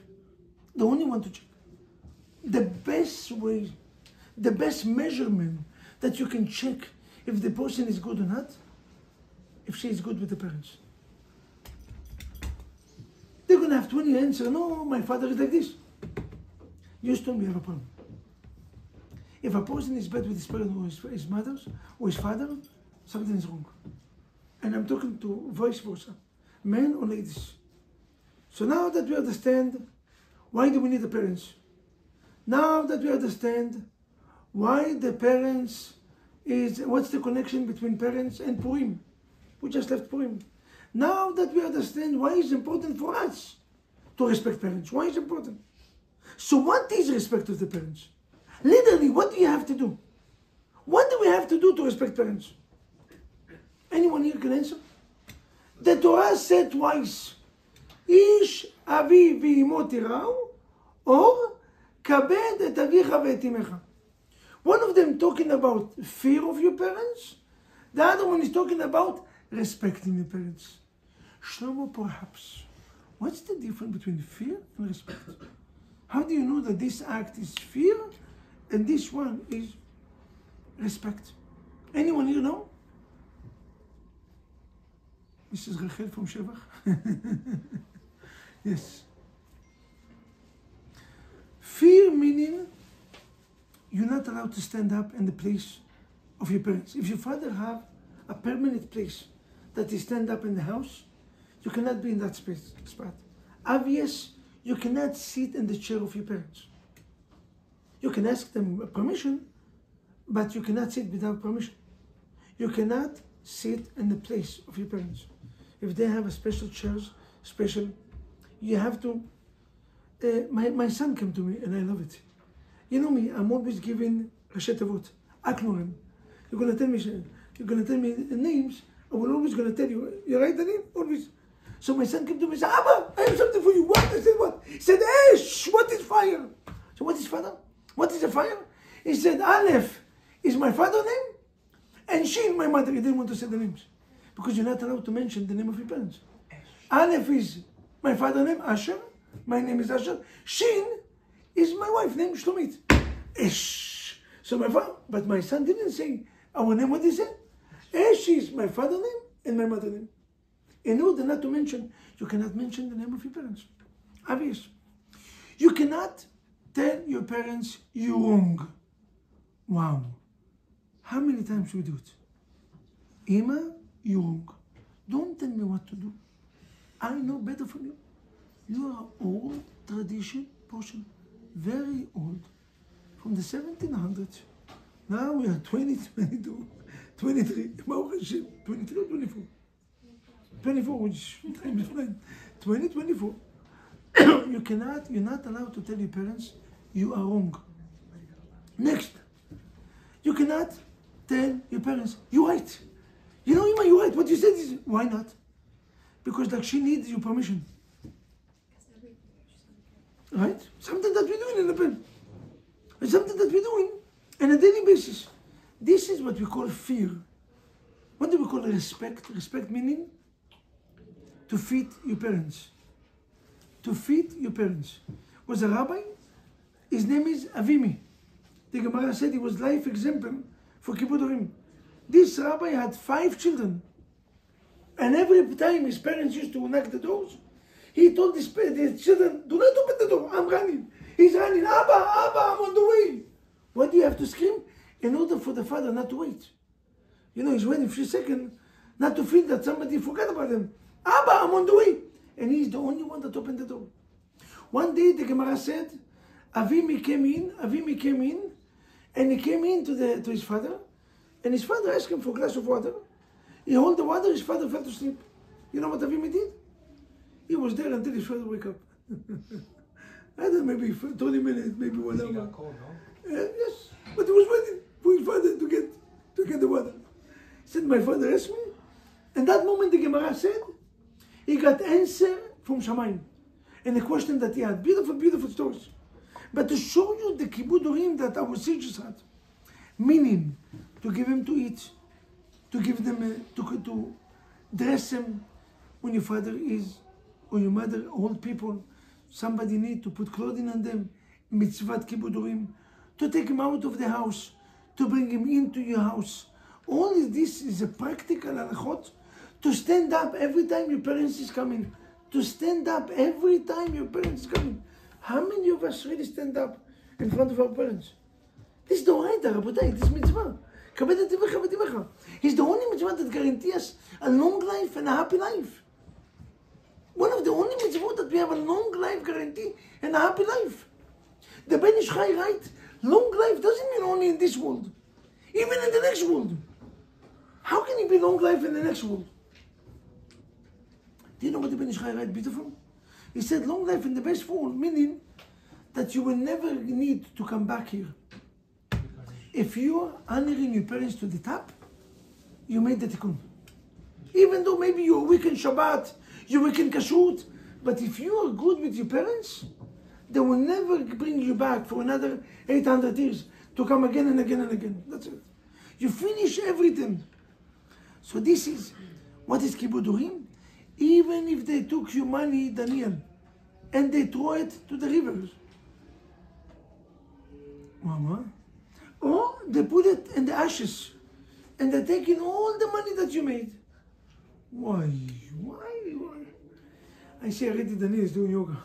The only one to check. The best way, the best measurement that you can check if the person is good or not, if she is good with the parents. They're going to have 20 answers. No, my father is like this. Houston, we have a problem. If a person is bad with his parents or his mother or his father, something is wrong. And I'm talking to vice versa, men or ladies. So now that we understand why do we need the parents, now that we understand why the parents is, what's the connection between parents and Purim? We just left Purim. Now that we understand why it's important for us to respect parents, why it's important. So what is respect of the parents? Literally, what do you have to do? What do we have to do to respect parents? Anyone here can answer? The Torah said twice, Ish avi v'imo tirau, or kabed et avicha ve'et imecha. One of them talking about fear of your parents. The other one is talking about respecting your parents. Shlomo, perhaps, what's the difference between fear and respect? How do you know that this act is fear and this one is respect? Anyone here know? Mrs. Rachel from Shevach? Yes. Fear meaning you're not allowed to stand up in the place of your parents. If your father have a permanent place that he stand up in the house, you cannot be in that spot. Obvious, you cannot sit in the chair of your parents. You can ask them permission, but you cannot sit without permission. You cannot sit in the place of your parents. If they have a special chairs, you have to. My son came to me and I love it. You know me, I'm always giving Rashet Avot, Aknorim. You're gonna tell me the names, I will always gonna tell you. You write the name? Always. So my son came to me and said, Abba, I have something for you. What? I said, what? He said, Esh, what is fire? So what is father? What is a fire? He said, Aleph is my father's name, and Shin, my mother. He didn't want to say the names, because you're not allowed to mention the name of your parents. Aleph is my father's name, Asher. My name is Asher. Shin is my wife's name, Shlomit. Esh. So but my son didn't say our name. What he said? Esh is my father's name and my mother's name. In order not to mention, you cannot mention the name of your parents. Obvious. You cannot tell your parents you're wrong. Wow. How many times we do it? Ima, you're wrong. Don't tell me what to do. I know better from you. You are old tradition portion. Very old. From the 1700s. Now we are 2022, 23, 23 or 24? 24, which time is flying. 2024. You're not allowed to tell your parents you are wrong. Next. You cannot tell your parents you're right. You know, Ima, you're right. What you said is, why not? Because like she needs your permission. Right? Something that we're doing in the pen. It's something that we're doing on a daily basis. This is what we call fear. What do we call respect? Respect meaning to feed your parents. To feed your parents. Was a rabbi. His name is Avimi. The Gemara said he was life example for Kibud Orim. This rabbi had 5 children. And every time his parents used to knock the doors, he told his children, do not open the door, I'm running. He's running, Abba, I'm on the way. Why do you have to scream? In order for the father not to wait. You know, he's waiting a few seconds, not to feel that somebody forgot about him. Abba, I'm on the way. And he's the only one that opened the door. One day, the Gemara said, Avimi came in, and he came in to his father, and his father asked him for a glass of water. He held the water, his father fell to sleep. You know what Avimi did? He was there until his father wake up. I don't know, maybe for 20 minutes, maybe 1 hour. He got cold, no? Yes, but he was waiting for his father to get the water. He said, my father asked me. And that moment the Gemara said, he got answer from Shamayim. And the question that he had. Beautiful, beautiful stories. But to show you the kibud urim that our sages had. Meaning, to give him to eat, to give them, to dress him when your father is, or your mother, old people, somebody need to put clothing on them, mitzvat kibud urim, to take him out of the house, to bring him into your house. All of this is a practical halachot, to stand up every time your parents is coming, to stand up every time your parents is coming. How many of us really stand up in front of our parents? This is the right, Rabotai, this mitzvah. He's the only mitzvah that guarantees us a long life and a happy life. One of the only mitzvot that we have a long life guarantee and a happy life. The Ben Ish Chai writes, long life doesn't mean only in this world, even in the next world. How can it be long life in the next world? Do you know what the Ben Ish Chai writes beautiful? He said long life in the best world, meaning that you will never need to come back here. If you are honoring your parents to the top, you made the tikkun. Even though maybe you're weak in Shabbat, you're weak in Kashrut, but if you are good with your parents, they will never bring you back for another 800 years to come again and again and again. That's it. You finish everything. So this is, what is kibud urim? Even if they took your money, Daniel, and they throw it to the rivers. Mama. Or they put it in the ashes, and they're taking all the money that you made. Why? I say already Daniel is doing yoga.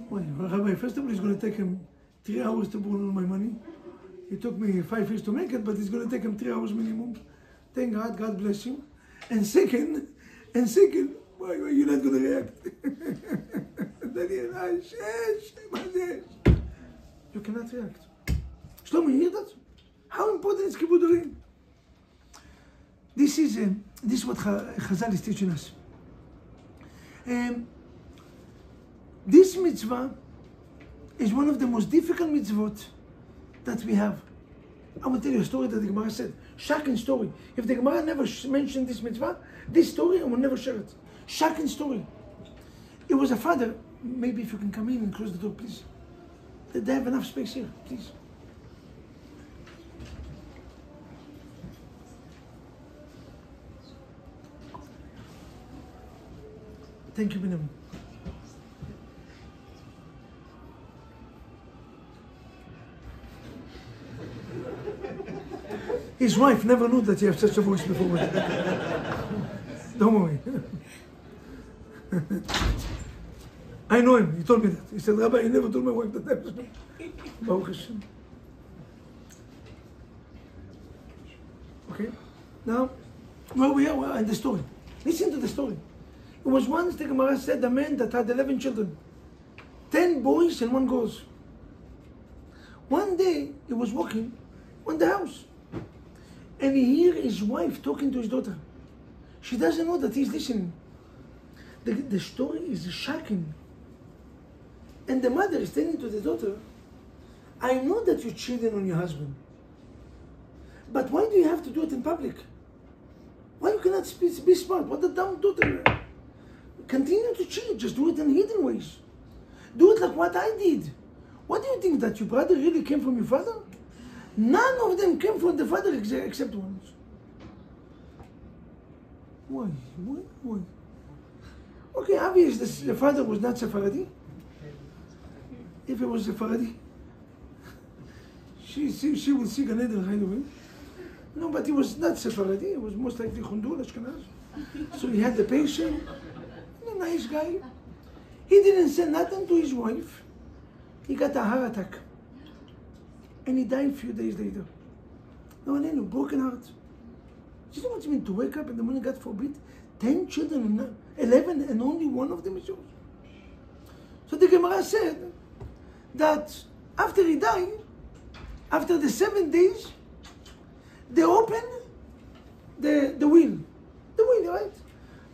Why? Rabbi, first of all, it's going to take him 3 hours to burn all my money. It took me 5 years to make it, but it's going to take him 3 hours minimum. Thank God, God bless you. And second, why are you not going to react? Daniel, you cannot react. Shlomo, you hear that? How important is kibud urim? This is what Chazal is teaching us. This mitzvah is one of the most difficult mitzvot that we have. I will tell you a story that the Gemara said. Shocking story. If the Gemara never mentioned this mitzvah, this story, I will never share it. Shocking story. It was a father. Maybe if you can come in and close the door, please. They have enough space here, please. Thank you, Benjamin. His wife never knew that he had such a voice before. Don't worry. I know him. He told me that. He said, Rabbi, he never told my wife that I was me. Baruch Hashem. Okay? Now, where we are in the story. Listen to the story. It was once, the Gemara said, a man that had 11 children. 10 boys and 1 girl. One day, he was walking on the house. And he heard his wife talking to his daughter. She doesn't know that he's listening. The story is shocking. And the mother is telling to the daughter, I know that you're cheating on your husband. But why do you have to do it in public? Why you cannot be smart? What a dumb daughter. Continue to cheat, just do it in hidden ways. Do it like what I did. What do you think, that your brother really came from your father? None of them came from the father except one. Why? Okay, obviously the father was not Sephardi. If it was Sephardi, she would see Gan Eden right away. No, but he was not Sephardi. He was most likely Khundul, Ashkenaz. So he had the patient. A nice guy. He didn't say nothing to his wife. He got a heart attack. And he died a few days later. No, broken heart. Do you know what it means to wake up in the morning, God forbid, 10 children, 11, and only one of them is yours? So the Gemara said that after he died, after the 7 days, they opened the will. The will, right?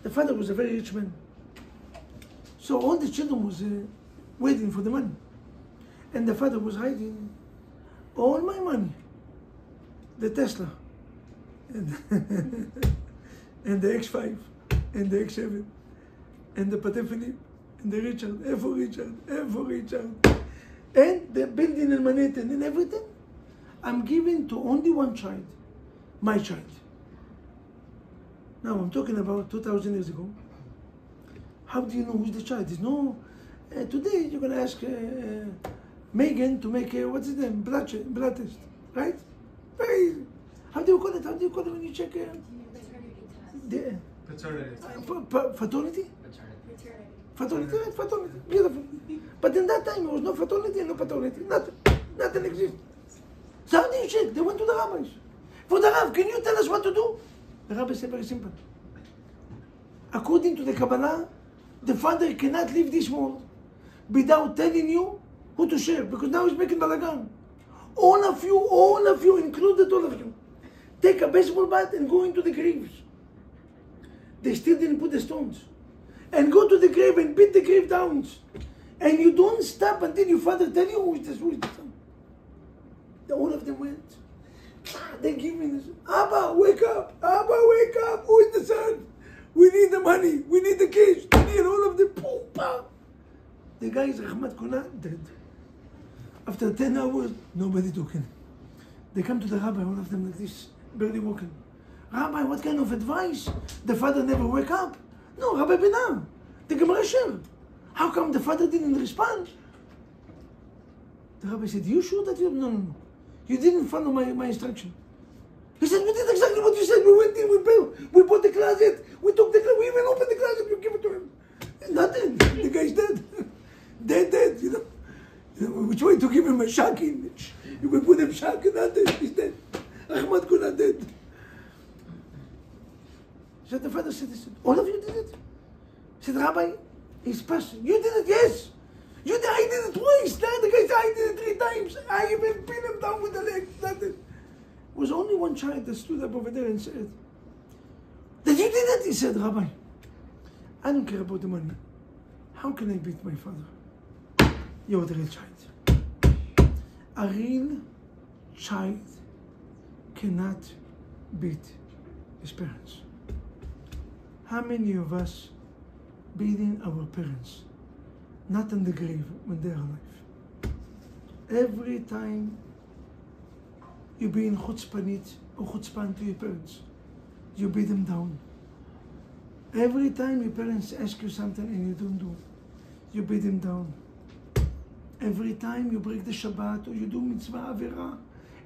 The father was a very rich man. So all the children was waiting for the money. And the father was hiding all my money. The Tesla, and, and the X5, and the X7, and the Patek Philippe, and the Richard, F for Richard, and the building in Manhattan and everything. I'm giving to only one child, my child. Now I'm talking about 2,000 years ago. How do you know who's the child? There's no. Today you're gonna ask Megan to make what's his name? Blood test, right? Very easy. How do you call it? How do you call it when you check the Paternity. fertility? Fertility, right? Fertility. Beautiful. But in that time, there was no fertility and no paternity. Nothing existed. So how do you check? They went to the rabbis. For the Rav, can you tell us what to do? The rabbi said very simple. According to the Kabbalah, the father cannot leave this world without telling you who to share, because now he's making balagan. All of you, included all of you, take a baseball bat and go into the graves. They still didn't put the stones. And go to the grave and beat the grave down. And you don't stop until your father tell you who is the son. All of them went. They give me this. Abba, wake up! Abba, wake up! Who is the son? We need the money. We need the cash. We need all of the poop. The guy is Rahmat Kuna, dead. After 10 hours, nobody talking. They come to the rabbi, all of them like this, barely walking. Rabbi, what kind of advice? The father never wake up. No, Rabbi Benam, the Gemara share. How come the father didn't respond? The rabbi said, you sure that you... No. You didn't follow my instruction. He said, we did exactly what you said. We went in, we bought the closet, we took the closet, we even opened the closet, we give it to him. Nothing. The guy's dead. Dead, you know. We tried to give him a shakin. We put him shakin, nothing. He's dead. Ahmad Kuna dead. So the father said, all of you did it? He said, Rabbi, he's person. You did it, yes. I did it twice. Now the guy said, I did it 3 times. I even pinned him down with the leg. Nothing. There was only one child that stood up over there and said, that you did it? He said, Rabbi, I don't care about the money. How can I beat my father? You're the real child. A real child cannot beat his parents. How many of us beating our parents? Not in the grave, when they're alive. Every time you being chutzpanit or chutzpan to your parents, you beat them down. Every time your parents ask you something and you don't do, you beat them down. Every time you break the Shabbat or you do mitzvah avera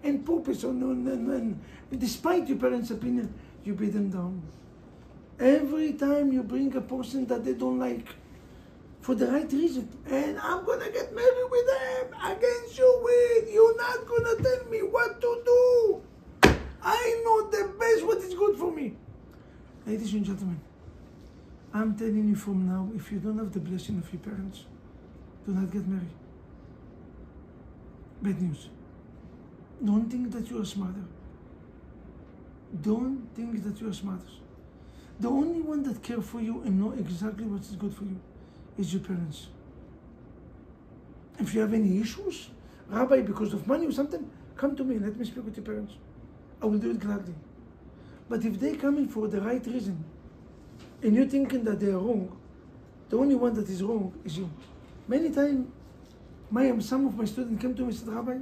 and purpose and despite your parents' opinion, you beat them down. Every time you bring a person that they don't like for the right reason, and I'm gonna get married with them against your will, you're not gonna tell me what to do. I know the best what is good for me. Ladies and gentlemen, I'm telling you from now, if you don't have the blessing of your parents, do not get married. Bad news. Don't think that you are smarter. Don't think that you are smarter. The only one that care for you and know exactly what is good for you is your parents. If you have any issues, Rabbi, because of money or something, come to me, let me speak with your parents. I will do it gladly. But if they come in for the right reason, and you're thinking that they are wrong, the only one that is wrong is you. Many times, some of my students came to me and said, Rabbi,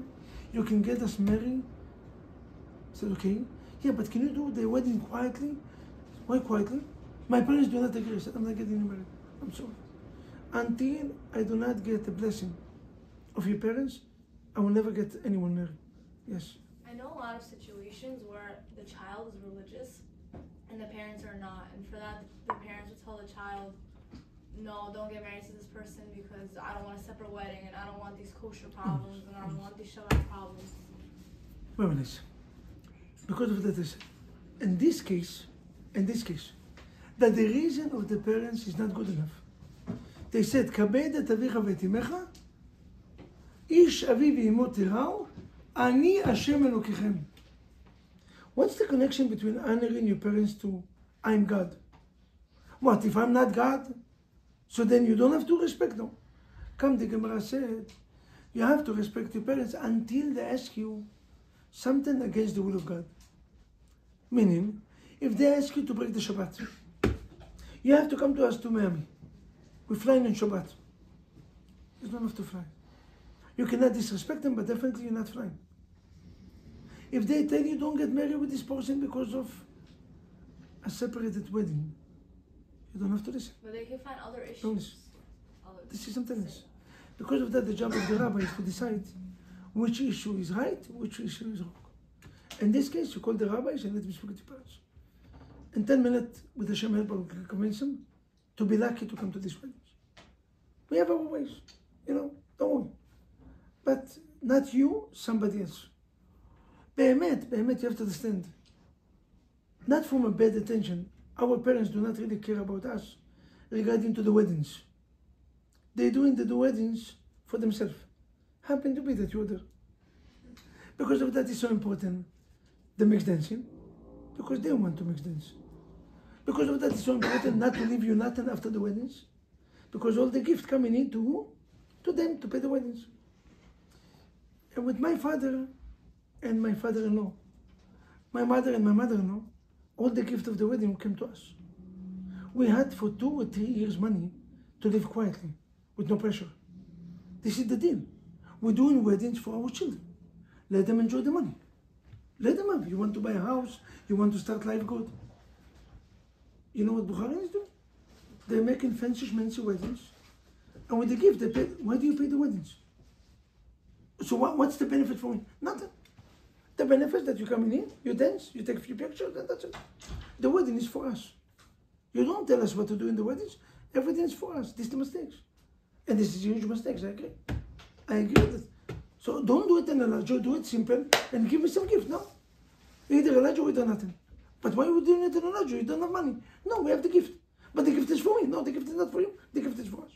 you can get us married? I said, okay. Yeah, but can you do the wedding quietly? Why quietly? My parents do not agree. I said, I'm not getting you married. I'm sorry. Until I do not get the blessing of your parents, I will never get anyone married. Yes. I know a lot of situations where the child is religious and the parents are not. And for that, the parents would tell the child, no, don't get married to this person because I don't want a separate wedding and I don't want these kosher problems and I don't want these Shabbat problems. Very nice. Because of that, in this case, that the reason of the parents is not good enough. They said, kabed et avicha v'et imecha, ish avi v'imo tirau, ani Hashem Elokechem. What's the connection between honoring your parents to I'm God? What, if I'm not God, So then you don't have to respect them. Come, the Gemara said, you have to respect your parents until they ask you something against the will of God. Meaning, if they ask you to break the Shabbat, you have to come to us to Miami. We're flying on Shabbat. You don't have to fly. You cannot disrespect them, but definitely you're not flying. If they tell you don't get married with this person because of a separated wedding, you don't have to listen. But they can find other issues. Don't listen. This is something else. Because of that, the job of the rabbi is to decide which issue is right, which issue is wrong. In this case, you call the rabbis and let them speak to your parents. In 10 minutes, with Hashem help, we can convince them to be lucky to come to this wedding. We have our ways, don't worry. But not you, somebody else. Behemet, you have to understand. Not from a bad intention. Our parents do not really care about us regarding to the weddings. They're doing the weddings for themselves. Happen to be that you're there. Because of that is so important, the mixed dancing, because they want to mix dance. Because of that is so important not to leave you nothing after the weddings, because all the gifts coming in to them to pay the weddings. And with my father and my father-in-law, my mother and my mother-in-law, all the gift of the wedding came to us. We had for 2 or 3 years money to live quietly, with no pressure. This is the deal. We're doing weddings for our children. Let them enjoy the money. Let them have. You want to buy a house, you want to start life good. You know what Bukhari is doing? They're making fancy weddings. And with the gift, they pay. Why do you pay the weddings? So what's the benefit for me? Nothing. The benefit that you come in, you dance, you take a few pictures, and that's it. The wedding is for us. You don't tell us what to do in the weddings. Everything is for us. This is the mistakes. And this is huge mistakes, I agree. I agree with it. So don't do it in a large, do it simple, and give me some gift, no? Either a large or either nothing. But why are we doing it in a large? You don't have money. No, we have the gift. But the gift is for me. No, the gift is not for you. The gift is for us.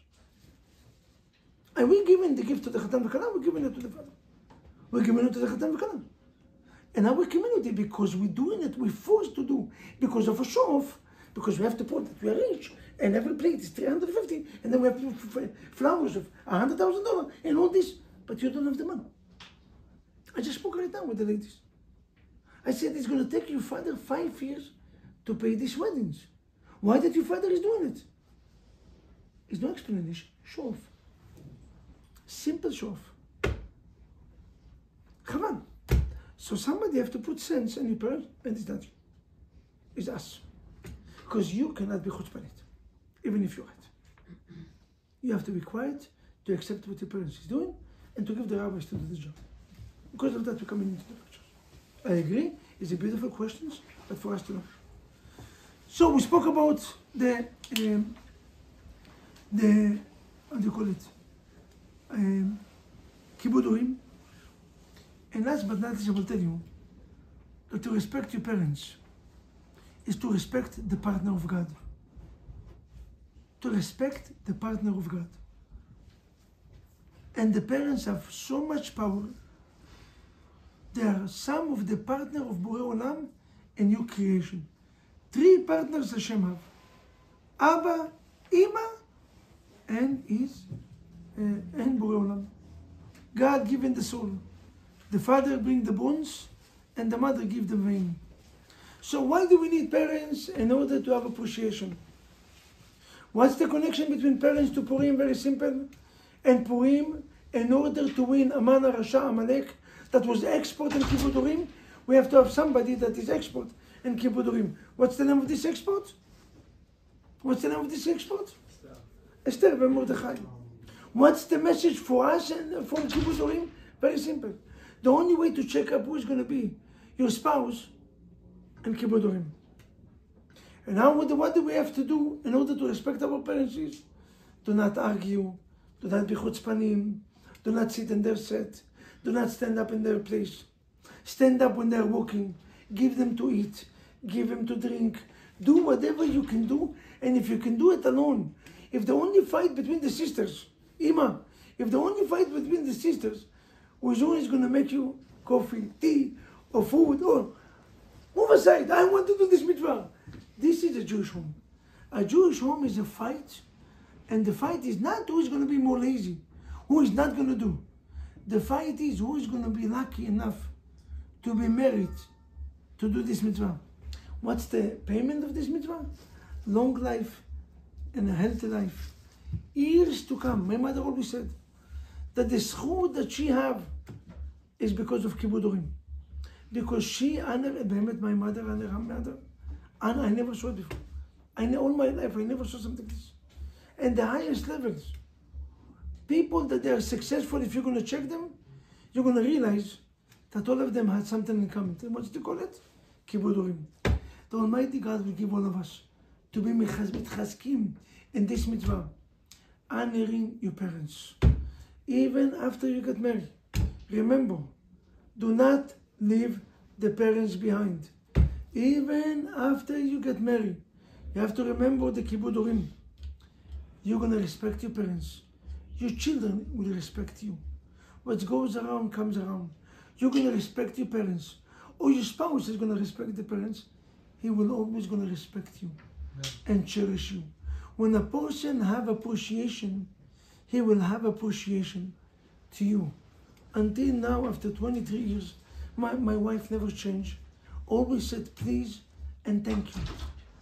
And we're giving the gift to the Khatan V'Kala, we're giving it to the father. We're giving it to the Khatan V'Kala. And our community, because we're doing it, we're forced to do, because of a show-off, because we have to put that we are rich, and every plate is $350, and then we have to put flowers of $100,000 and all this, but you don't have the money. I just spoke right now with the ladies. I said, it's going to take your father 5 years to pay these weddings. Why that your father is doing it? There's no explanation. Show off. Simple show off. Come on. So somebody have to put sense in your parents, and it's not you. It's us. Because you cannot be chutzpanit, even if you're right. You have to be quiet to accept what your parents is doing and to give the rabbis to do the job. Because of that, we're coming into the pictures. I agree. It's a beautiful questions, but for us to know. So we spoke about the how do you call it? Kibudurim. And last but not least, I will tell you that to respect your parents is to respect the partner of God. To respect the partner of God. And the parents have so much power. They are some of the partner of Borei Olam in new creation. 3 partners Hashem have. Abba, Ima, and Borei Olam. God given the soul. The father bring the bones, and the mother give the vein. So why do we need parents in order to have appreciation? What's the connection between parents to Purim? Very simple. And Purim, in order to win Aman Rasha Amalek, that was expert in Kibbudurim, we have to have somebody that is expert in Kibbudurim. What's the name of this expert? What's the name of this expert? Esther ben Mordechai. What's the message for us and from Kibbudurim? Very simple. The only way to check up who is going to be your spouse in Kibbudurim. And now what do we have to do in order to respect our parents is do not argue, do not be chutzpanim, do not sit in their set, do not stand up in their place. Stand up when they're walking, give them to eat, give them to drink, do whatever you can do, and if you can do it alone, if the only fight between the sisters, Ima, if the only fight between the sisters was always going to make you coffee, tea, or food, or move aside, I want to do this mitzvah. This is a Jewish home. A Jewish home is a fight And the fight is not who is going to be more lazy, who is not going to do. The fight is who is going to be lucky enough to be married to do this mitzvah. What's the payment of this mitzvah? Long life and a healthy life. Years to come. My mother always said that the zchut that she have is because of Kibbud Orim. Because she honored my mother and her mother. And I never saw it before. All my life, I never saw something like this. And the highest levels, people that they are successful, if you're going to check them, you're going to realize that all of them had something in common. What do you call it? Kibbud Orim. The Almighty God will give all of us to be mitchazkim in this mitzvah, honoring your parents. Even after you get married, remember, do not leave the parents behind. Even after you get married, you have to remember the Kibbud Orim. You're going to respect your parents. Your children will respect you. What goes around comes around. You're going to respect your parents. Or your spouse is going to respect the parents. He will always going to respect you and cherish you. When a person have appreciation, he will have appreciation to you. Until now, after 23 years, my wife never changed. Always said please and thank you.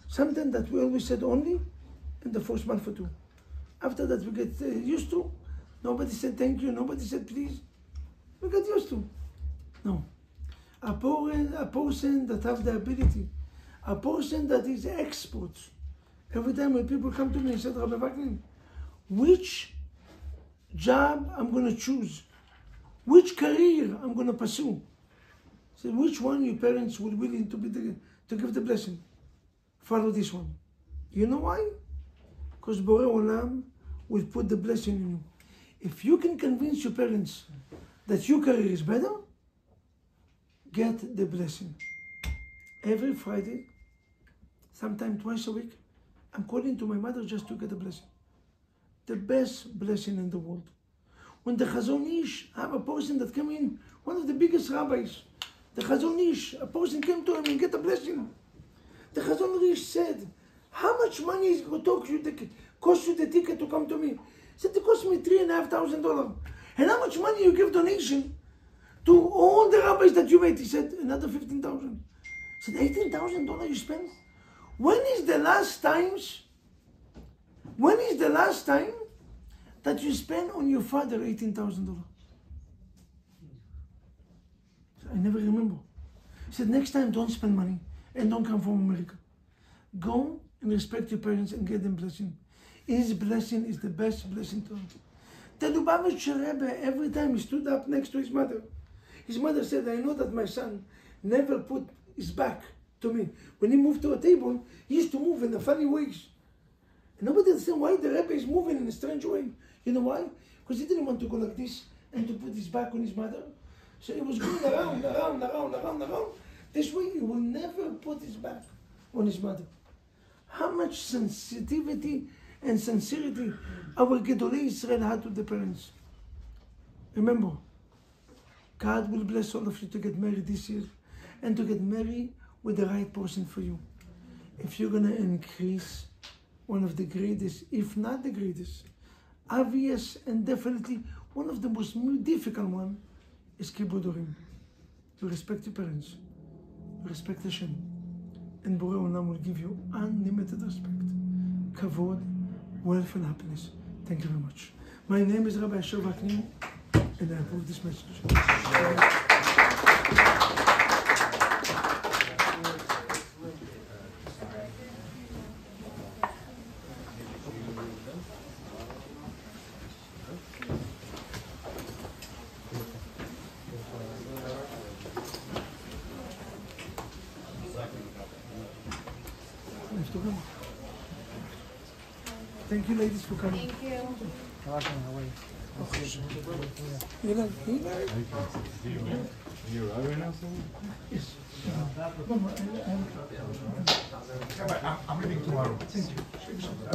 Something that we always said only in the first month or two. After that, we get used to. Nobody said thank you. Nobody said please. We get used to. No. A person that have the ability, a person that is expert. Every time when people come to me and say, Rabbi Vaknin, which job I'm going to choose? Which career I'm going to pursue? I said, which one your parents were willing to give the blessing? Follow this one. You know why? Because Borei Olam will put the blessing in you. If you can convince your parents that your career is better, get the blessing. Every Friday, sometimes twice a week, I'm calling to my mother just to get a blessing. The best blessing in the world. When the Chazon Ish, I have a person that came in, one of the biggest rabbis, the Chazon Ish, a person came to him and get a blessing. The Chazon Ish said, how much money is going to cost you the ticket to come to me? He said, it cost me $3,500. And how much money you give donation to all the rabbis that you made? He said, another $15,000. He said, $18,000 you spent? When is the last time that you spent on your father $18,000? I never remember. He said, next time don't spend money and don't come from America. Go and respect your parents and get them blessing. His blessing is the best blessing to him. The Lubavitcher Rebbe, every time he stood up next to his mother said, I know that my son never put his back to me. When he moved to a table, he used to move in a funny ways. And nobody understands why the Rebbe is moving in a strange way. You know why? Because he didn't want to go like this and to put his back on his mother. So he was going around. This way he will never put his back on his mother. How much sensitivity and sincerity our Gedolei Israel had with the parents. Remember, God will bless all of you to get married this year and to get married with the right person for you. If you're going to increase, one of the greatest, if not the greatest, obvious and definitely one of the most difficult one is Kibbud Orim. To respect your parents, respect Hashem, and Borei Olam will give you unlimited respect, kavod, wealth and happiness. Thank you very much. My name is Rabbi Asher Vaknin, and I approve this message. Thank you, ladies, for coming. Thank you. You know, You're right now, yes. I'm leaving tomorrow. Thank you.